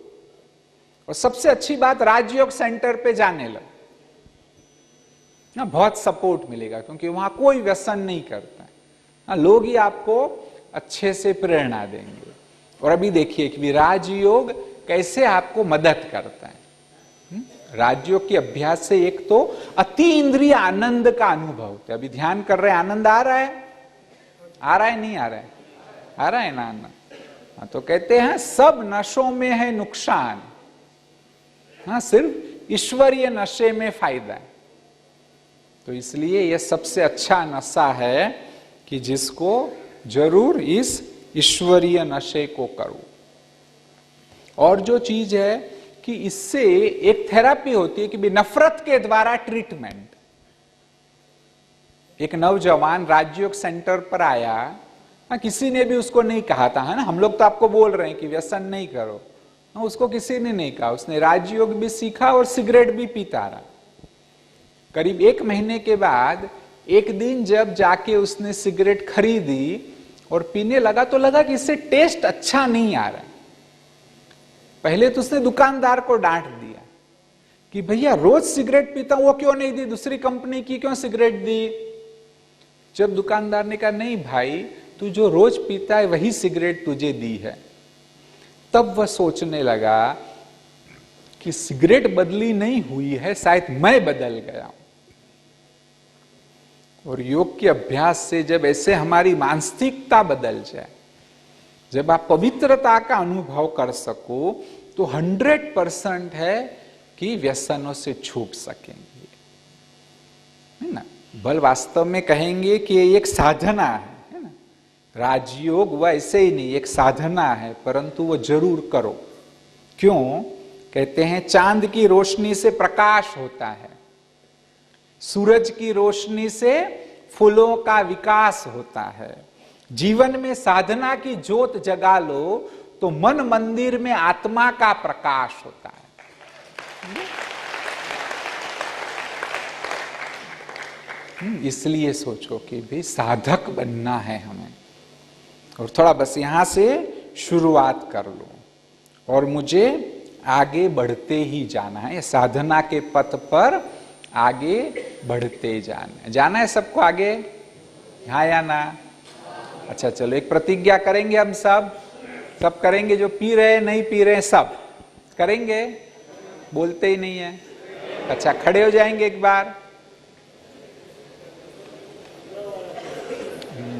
और सबसे अच्छी बात, राजयोग सेंटर पे जाने लगो ना, बहुत सपोर्ट मिलेगा, क्योंकि वहां कोई व्यसन नहीं करता है। लोग ही आपको अच्छे से प्रेरणा देंगे। और अभी देखिए कि राजयोग कैसे आपको मदद करता है। राजयोग के अभ्यास से एक तो अति इंद्रिय आनंद का अनुभव होता है। अभी ध्यान कर रहे हैं, आनंद आ रहा है? आ रहा है नहीं आ रहा है? आ रहा है ना आनंद। तो कहते हैं सब नशों में है नुकसान, सिर्फ ईश्वरीय नशे में फायदा है। तो इसलिए यह सबसे अच्छा नशा है कि जिसको जरूर इस ईश्वरीय नशे को करो। और जो चीज है कि इससे एक थेरेपी होती है कि नफरत के द्वारा ट्रीटमेंट। एक नौजवान राजयोग सेंटर पर आया, किसी ने भी उसको नहीं कहा था, है ना, हम लोग तो आपको बोल रहे हैं कि व्यसन नहीं करो, उसको किसी ने नहीं कहा। उसने राजयोग भी सीखा और सिगरेट भी पीता रहा। करीब 1 महीने के बाद एक दिन जब जाके उसने सिगरेट खरीदी और पीने लगा तो लगा कि इससे टेस्ट अच्छा नहीं आ रहा है। पहले तो उसने दुकानदार को डांट दिया कि भैया रोज सिगरेट पीता हूं, वो क्यों नहीं दी, दूसरी कंपनी की क्यों सिगरेट दी। जब दुकानदार ने कहा नहीं भाई, तू जो रोज पीता है वही सिगरेट तुझे दी है, तब वह सोचने लगा कि सिगरेट बदली नहीं हुई है, शायद मैं बदल गया हूं। और योग के अभ्यास से जब ऐसे हमारी मानसिकता बदल जाए, जब आप पवित्रता का अनुभव कर सको, तो 100% है कि व्यसनों से छूट सकेंगे, है ना। बल वास्तव में कहेंगे कि ये एक साधना है ना। राजयोग वह ऐसे ही नहीं, एक साधना है, परंतु वो जरूर करो। क्यों कहते हैं? चांद की रोशनी से प्रकाश होता है, सूरज की रोशनी से फूलों का विकास होता है। जीवन में साधना की ज्योत जगा लो तो मन मंदिर में आत्मा का प्रकाश होता है। इसलिए सोचो कि भी साधक बनना है हमें, और थोड़ा बस यहां से शुरुआत कर लो और मुझे आगे बढ़ते ही जाना है। साधना के पथ पर आगे बढ़ते जाना है सबको आगे, हाँ या ना? अच्छा चलो एक प्रतिज्ञा करेंगे हम सब करेंगे, जो पी रहे नहीं पी रहे सब करेंगे, बोलते ही नहीं है। अच्छा खड़े हो जाएंगे एक बार,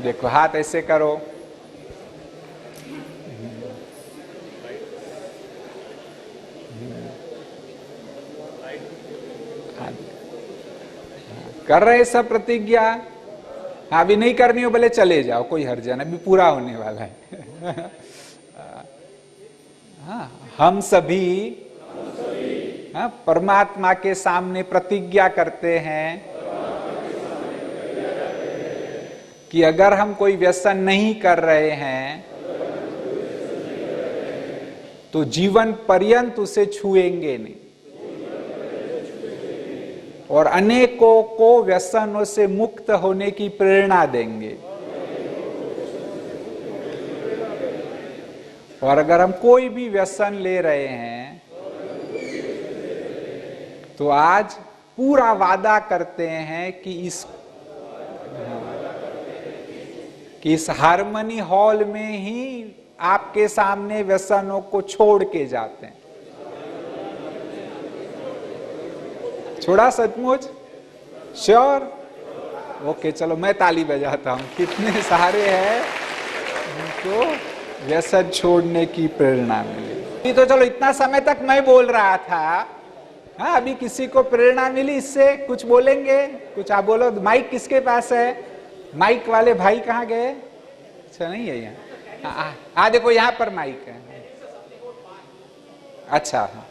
देखो हाथ ऐसे करो, कर रहे सब प्रतिज्ञा? हाँ, अभी नहीं करनी हो भले चले जाओ, कोई हर्ज नहीं, अभी पूरा होने वाला है। हाँ, हम सभी हाँ, परमात्मा के सामने प्रतिज्ञा करते हैं कि अगर हम कोई व्यसन नहीं कर रहे हैं तो जीवन पर्यंत उसे छुएंगे नहीं, और अनेकों को व्यसनों से मुक्त होने की प्रेरणा देंगे। और अगर हम कोई भी व्यसन ले रहे हैं तो आज पूरा वादा करते हैं कि इस हार्मनी हॉल में ही आपके सामने व्यसनों को छोड़ के जाते हैं। छोड़ा सचमुच? श्योर? ओके चलो मैं ताली बजाता हूं। कितने सारे हैं उनको व्यसन छोड़ने की प्रेरणा मिली। तो चलो इतना समय तक मैं बोल रहा था, हाँ अभी किसी को प्रेरणा मिली इससे? कुछ बोलेंगे? कुछ आप बोलो। माइक किसके पास है? माइक वाले भाई कहाँ गए? अच्छा नहीं है यहाँ। हाँ देखो यहाँ पर माइक है। अच्छा हाँ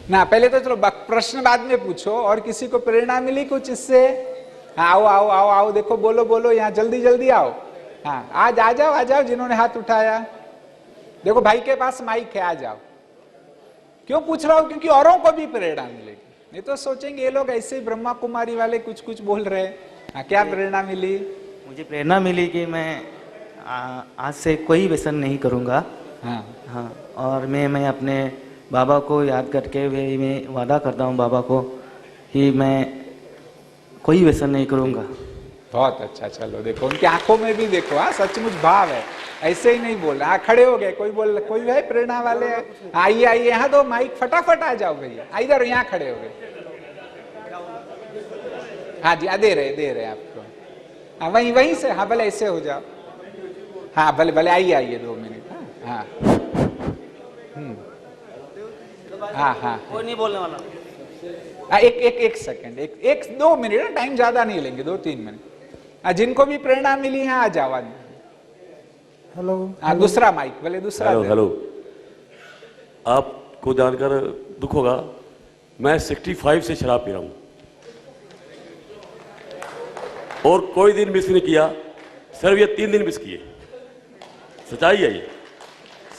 ना, पहले तो चलो प्रश्न बाद में पूछो। और किसी को प्रेरणा मिली कुछ इससे? हाँ आओ आओ आओ आओ, देखो बोलो बोलो, यहाँ जल्दी जल्दी आओ। हाँ आज आ जाओ जिन्होंने हाथ उठाया। देखो भाई के पास माइक है, आ जाओ। क्यों पूछ रहा हूं? क्योंकि औरों को भी प्रेरणा मिलेगी। नहीं तो सोचेंगे ये लोग ऐसे ही ब्रह्मा कुमारी वाले कुछ कुछ बोल रहे हैं। हाँ क्या प्रेरणा मिली? मुझे प्रेरणा मिली कि मैं आज से कोई व्यसन नहीं करूँगा। हाँ हाँ, और मैं अपने बाबा को याद करके मैं वादा करता हूँ बाबा को कि मैं कोई व्यसन नहीं करूँगा। बहुत अच्छा। चलो देखो उनकी आंखों में भी देखो, हाँ सचमुच भाव है, ऐसे ही नहीं बोल रहा। खड़े हो गए, कोई है प्रेरणा वाले? आइए आइए यहाँ दो माइक, फटाफट आ जाओ भैया। इधर यहाँ खड़े हो गए। हाँ जी दे रहे आपको। हाँ वहीं से, हाँ भले ऐसे हो जाओ। हाँ भले आइए 2 मिनट। हाँ हाँ कोई नहीं बोलने वाला। एक सेकंड, 1-2 मिनट, टाइम ज्यादा नहीं लेंगे, 2-3 मिनट। जिनको भी प्रेरणा मिली है आ जाओ। हेलो। हाँ दूसरा माइक, भले दूसरा। हेलो। आपको जानकर दुख होगा, मैं 65 से शराब पी रहा हूं और कोई दिन मिस नहीं किया। सिर्फ ये 3 दिन मिस किए। सच्चाई है ये।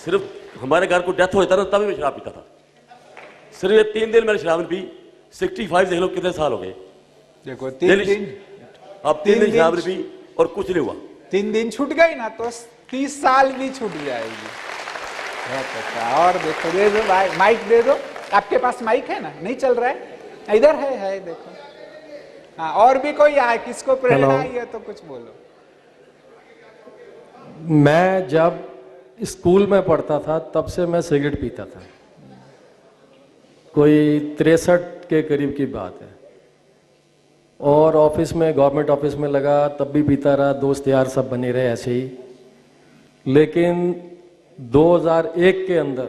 सिर्फ हमारे घर को डेथ हो जाता था तभी मैं शराब पीता था। सिर्फ ये 3 दिन मैंने शराब पी। 65 देख लो कितने साल हो गए। देखो 3 दिन अब 3 दिन 3 शराब दिन नहीं पी और कुछ नहीं हुआ। 3 दिन छूट गई ना तो 30 साल भी छूट जाएगी। बहुत अच्छा। और देखो, दे दो भाई, माइक दे दो। आपके पास माइक है ना? नहीं चल रहा है? इधर है देखो। हाँ, और भी कोई आए, किसको प्रेरणा आई है तो कुछ बोलो। मैं जब स्कूल में पढ़ता था तब से मैं सिगरेट पीता था, कोई 63 के करीब की बात है। और ऑफिस में, गवर्नमेंट ऑफिस में लगा तब भी पीता रहा, दोस्त यार सब बने रहे ऐसे ही। लेकिन 2001 के अंदर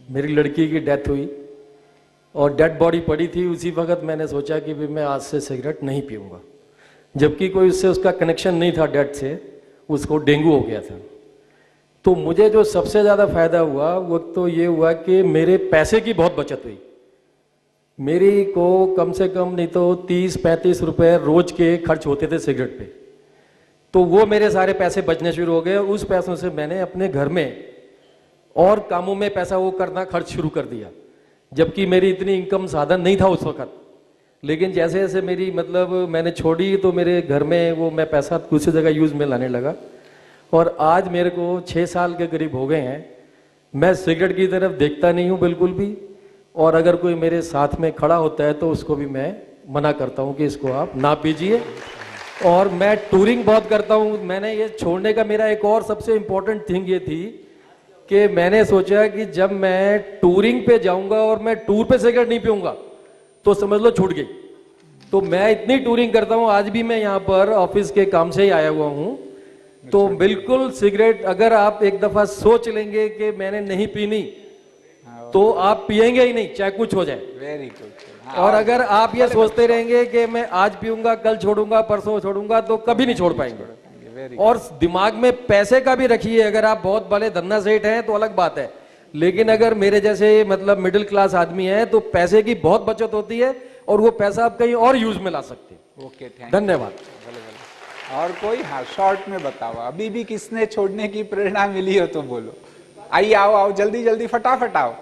मेरी लड़की की डेथ हुई और डेड बॉडी पड़ी थी। उसी वक्त मैंने सोचा कि भी मैं आज से सिगरेट नहीं पीऊँगा, जबकि कोई उससे उसका कनेक्शन नहीं था डेथ से, उसको डेंगू हो गया था। तो मुझे जो सबसे ज़्यादा फायदा हुआ वो तो ये हुआ कि मेरे पैसे की बहुत बचत हुई। मेरी को कम से कम नहीं तो 30-35 रुपए रोज के खर्च होते थे सिगरेट पे, तो वो मेरे सारे पैसे बचने शुरू हो गए। उस पैसों से मैंने अपने घर में और कामों में पैसा वो करना खर्च शुरू कर दिया, जबकि मेरी इतनी इनकम साधन नहीं था उस वक्त। लेकिन जैसे जैसे मेरी मतलब मैंने छोड़ी तो मेरे घर में वो मैं पैसा दूसरी जगह यूज में लाने लगा। और आज मेरे को 6 साल के करीब हो गए हैं, मैं सिगरेट की तरफ देखता नहीं हूँ बिल्कुल भी। और अगर कोई मेरे साथ में खड़ा होता है तो उसको भी मैं मना करता हूँ कि इसको आप ना पीजिए। और मैं टूरिंग बहुत करता हूँ। मैंने ये छोड़ने का मेरा एक और सबसे इम्पोर्टेंट थिंग ये थी कि मैंने सोचा कि जब मैं टूरिंग पे जाऊंगा और मैं टूर पे सिगरेट नहीं पीऊंगा तो समझ लो छूट गई। तो मैं इतनी टूरिंग करता हूँ, आज भी मैं यहाँ पर ऑफिस के काम से ही आया हुआ हूँ। तो बिल्कुल सिगरेट अगर आप एक दफा सोच लेंगे कि मैंने नहीं पीनी तो आप पिएंगे ही नहीं, चाहे कुछ हो जाए। Very good. और अगर आप ये सोचते रहेंगे कि मैं आज पीऊंगा, कल छोड़ूंगा, परसों छोड़ूंगा, तो कभी नहीं छोड़ पाएंगे। और दिमाग में पैसे का भी रखिए, अगर आप बहुत बड़े धन्ना सेठ हैं तो अलग बात है, लेकिन अगर मेरे जैसे मतलब मिडिल क्लास आदमी है तो पैसे की बहुत बचत होती है और वो पैसा आप कहीं और यूज में ला सकते हैं। ओके, थैंक धन्यवाद। और कोई? हाँ, शॉर्ट में बताओ, अभी भी किसने छोड़ने की प्रेरणा मिली हो तो बोलो। आइए, आओ जल्दी जल्दी, फटाफट आओ।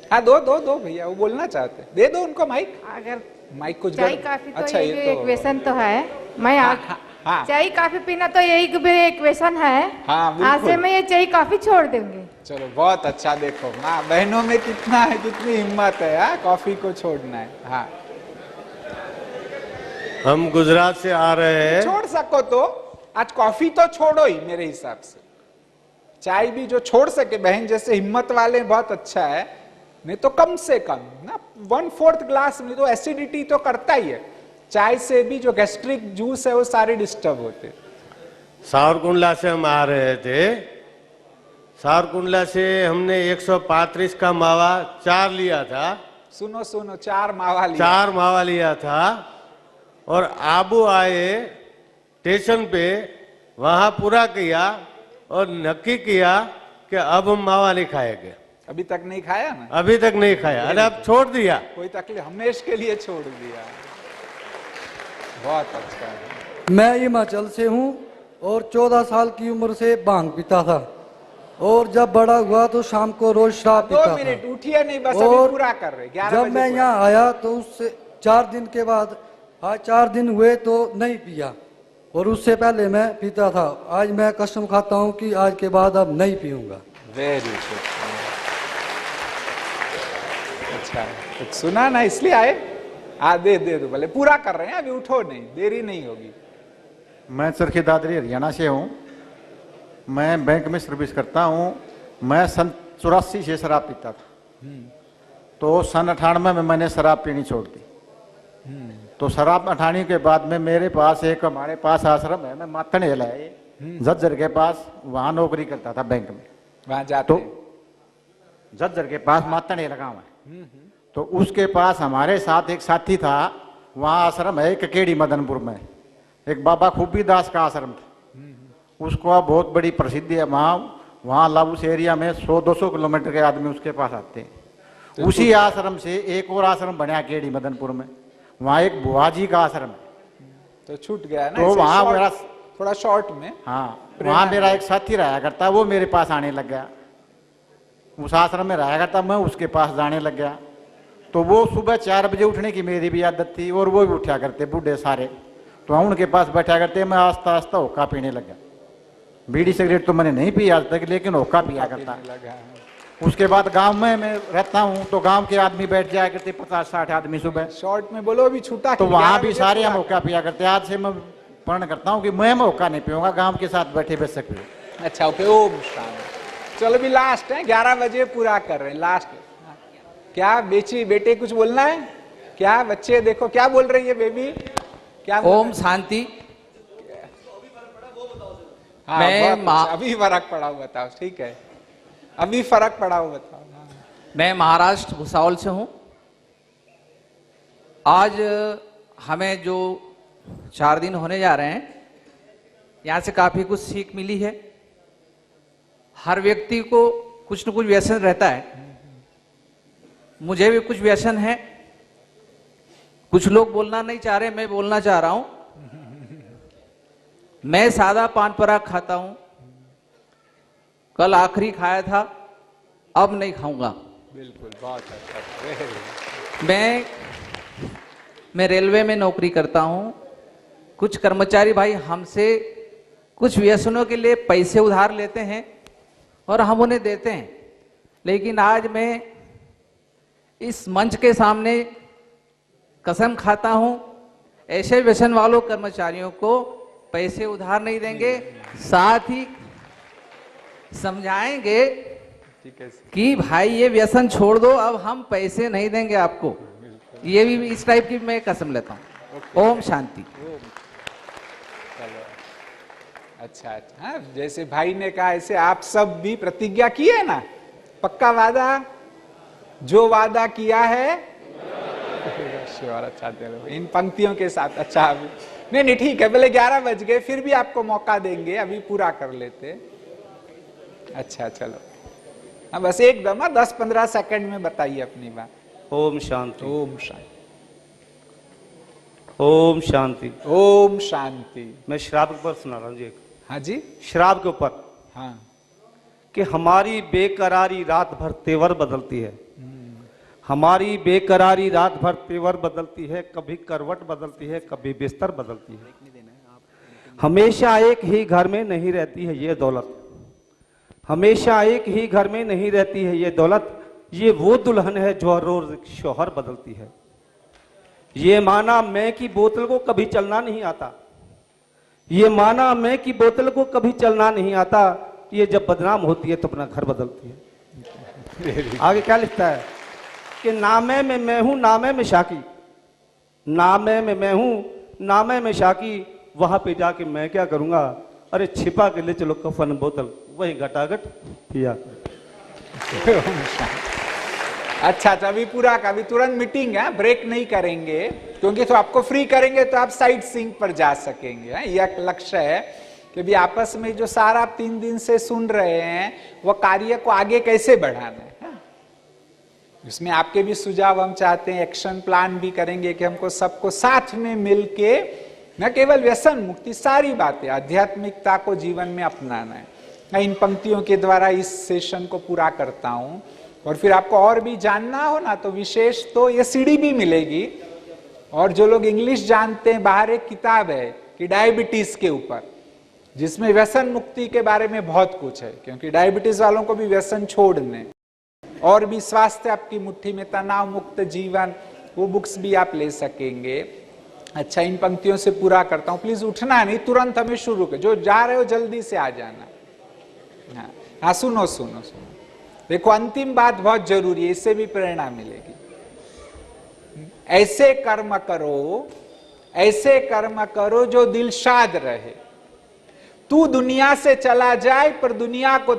हाँ, दो भैया, वो बोलना चाहते, दे दो उनको माइक। अगर माइक कुछ चाय काफी तो अच्छा, ये ये भी एक व्यसन तो है। मैं हाँ। चाय काफी पीना तो यही भी एक व्यसन है। हाँ, बिल्कुल। आज से मैं ये चाय काफी छोड़ दूंगी। चलो, बहुत अच्छा। देखो माँ बहनों में कितना है, कितनी हिम्मत है। हाँ, कॉफी को छोड़ना है। हाँ, हम गुजरात से आ रहे हैं। छोड़ सको तो आज कॉफी तो छोड़ो ही मेरे हिसाब से। चाय भी जो छोड़ सके बहन जैसे हिम्मत वाले, बहुत अच्छा है। नहीं तो कम से कम ना 1/4 ग्लास, नहीं तो एसिडिटी तो करता ही है। चाय से भी जो गैस्ट्रिक जूस है वो सारे डिस्टर्ब होते। सावरकुंडला से हम आ रहे थे। सावरकुंडला से हमने 135 का मावा 4 लिया था। सुनो 4 मावा लिया। 4 मावा लिया था और आबू आए स्टेशन पे, वहां पूरा किया और नक्की किया कि अब हम मावा नहीं खाएंगे। अभी तक नहीं खाया ना? अभी तक नहीं खाया, अरे अब छोड़ दिया। कोई तकलीफ, हमेशा के लिए छोड़ दिया। बहुत अच्छा है। मैं हिमाचल से हूँ और 14 साल की उम्र से भांग पीता था और जब बड़ा हुआ तो शाम को रोज शराब पीता था। 2 मिनट उठिए नहीं, बस अभी पूरा कर रहे। 11 जब बजे मैं पूरा। यहाँ आया तो उससे 4 दिन के बाद, आज 4 दिन हुए तो नहीं पिया, और उससे पहले मैं पीता था। आज मैं कसम खाता हूँ कि आज के बाद अब नहीं पीऊंगा। Very good. अच्छा, कुछ सुना ना इसलिए आए। हाँ, दे दो, भले पूरा कर रहे हैं, अभी उठो नहीं, देरी नहीं होगी। मैं चरखी दादरी हरियाणा से हूँ। मैं बैंक में सर्विस करता हूँ। मैं सन 84 से शराब पीता था, तो सन 98 में मैंने शराब पीनी छोड़ दी। तो शराब 98 के बाद में मेरे पास एक, हमारे पास आश्रम है, मैं मातन हेला है झज्जर के पास, वहाँ नौकरी करता था बैंक में। वहाँ जाते तो झज्जर के पास मातन हेला गाँव है, तो उसके पास हमारे साथ एक साथी था। वहाँ आश्रम है ककेड़ी मदनपुर में, एक बाबा खूबी दास का आश्रम था। उसको बहुत बड़ी प्रसिद्धि है वहाँ लाबूस एरिया में 100-200 किलोमीटर के आदमी उसके पास आते हैं। उसी आश्रम से एक और आश्रम बना केड़ी मदनपुर में, वहाँ एक बुआजी का आश्रम है। तो छूट गया ना, तो वहाँ मेरा थोड़ा शॉर्ट में। हाँ, वहाँ मेरा एक साथी रहा करता, वो मेरे पास आने लग गया। उस आश्रम में रहा करता, मैं उसके पास जाने लग गया। तो वो सुबह 4 बजे उठने की मेरी भी आदत थी और वो भी उठा करते बूढ़े सारे। तो हम उनके पास बैठा करते, मैं आस्ता आस्ता होका पीने लगा। बीड़ी सिगरेट तो मैंने नहीं पी आज तक, लेकिन होका पिया करता। उसके बाद गांव में मैं रहता हूँ तो गांव के आदमी बैठ जाया करते, 50-60 आदमी सुबह। शॉर्ट में बोलो, अभी छूटा तो वहां भी सारे हम होका पिया करते। आज से मैं प्रण करता हूँ कि मैं होका नहीं पीऊंगा, गांव के साथ बैठे बैठ सकते। अच्छा ओके, ओम शांति। चलो भी लास्ट है, 11 बजे पूरा कर रहे हैं, लास्ट। क्या बेची बेटे कुछ बोलना है क्या? बच्चे देखो क्या बोल रही है बेबी, क्या? ओम शांति। हाँ, अभी फर्क पड़ा हो बताओ। ठीक है, अभी फर्क पड़ा हो बताओ। मैं महाराष्ट्र भुसावल से हूं। आज हमें जो 4 दिन होने जा रहे हैं, यहां से काफी कुछ सीख मिली है। हर व्यक्ति को कुछ न कुछ व्यसन रहता है, मुझे भी कुछ व्यसन है। कुछ लोग बोलना नहीं चाह रहे, मैं बोलना चाह रहा हूं। मैं सादा पान पराग खाता हूं, कल आखिरी खाया था, अब नहीं खाऊंगा। बिल्कुल, बहुत अच्छा। मैं रेलवे में नौकरी करता हूं। कुछ कर्मचारी भाई हमसे कुछ व्यसनों के लिए पैसे उधार लेते हैं और हम उन्हें देते हैं, लेकिन आज मैं इस मंच के सामने कसम खाता हूं, ऐसे व्यसन वालों कर्मचारियों को पैसे उधार नहीं देंगे, साथ ही समझाएंगे कि भाई ये व्यसन छोड़ दो, अब हम पैसे नहीं देंगे आपको। ये भी इस टाइप की मैं कसम लेता हूँ। ओम शांति। अच्छा, हाँ, जैसे भाई ने कहा ऐसे आप सब भी प्रतिज्ञा की है ना, पक्का वादा, जो वादा किया है। अच्छा, इन पंक्तियों के साथ। अच्छा, नहीं ठीक है, पहले 11 बज गए, फिर भी आपको मौका देंगे, अभी पूरा कर लेते। अच्छा चलो, हाँ बस एकदम 10-15 सेकंड में बताइए अपनी बात। ओम शांति। ओम शांति। ओम शांति। ओम शांति। मैं श्राप के ऊपर सुना रहा हूँ जी। हाँ जी, श्राप के ऊपर। हाँ, कि हमारी बेकरारी रात भर तेवर बदलती है। हमारी बेकरारी रात भर तेवर बदलती है, कभी करवट बदलती है, कभी बिस्तर बदलती है। हमेशा एक ही घर में नहीं रहती है ये दौलत, हमेशा एक ही घर में नहीं रहती है ये दौलत। ये वो दुल्हन है जो रोज शौहर बदलती है। ये माना मैं की बोतल को कभी चलना नहीं आता, ये माना मैं की बोतल को कभी चलना नहीं आता। ये जब बदनाम होती है तो अपना घर बदलती है। आगे क्या लिखता है कि नामे में मैं हूं, नामे में शाकी, नामे में मैं हूं, नामे में शाकी, वहां पे जाके मैं क्या करूंगा? अरे छिपा के ले चलो कफन बोतल, वही घटाघट पिया। अच्छा, तो अभी पूरा का अभी तुरंत मीटिंग है, ब्रेक नहीं करेंगे, क्योंकि तो आपको फ्री करेंगे तो आप साइट सीइंग पर जा सकेंगे। यह लक्ष्य है कि भी आपस में जो सारा आप 3 दिन से सुन रहे हैं, वो कार्य को आगे कैसे बढ़ाना है। इसमें आपके भी सुझाव हम चाहते हैं, एक्शन प्लान भी करेंगे कि हमको सबको साथ में मिलके न केवल व्यसन मुक्ति, सारी बातें आध्यात्मिकता को जीवन में अपनाना है। मैं इन पंक्तियों के द्वारा इस सेशन को पूरा करता हूं, और फिर आपको और भी जानना हो ना तो विशेष तो ये सीडी भी मिलेगी। और जो लोग इंग्लिश जानते हैं, बाहर एक किताब है कि डायबिटीज के ऊपर, जिसमें व्यसन मुक्ति के बारे में बहुत कुछ है, क्योंकि डायबिटीज वालों को भी व्यसन छोड़ने और भी स्वास्थ्य आपकी मुट्ठी में, तनाव मुक्त जीवन, वो बुक्स भी आप ले सकेंगे। अच्छा, इन पंक्तियों से पूरा करता हूं, प्लीज उठना नहीं, तुरंत हमें शुरू कर, जो जा रहे हो जल्दी से आ जाना। हाँ सुनो सुनो सुनो, देखो अंतिम बात बहुत जरूरी है, इससे भी प्रेरणा मिलेगी। ऐसे कर्म करो, ऐसे कर्म करो जो दिलशाद रहे। तू दुनिया से चला जाए पर दुनिया को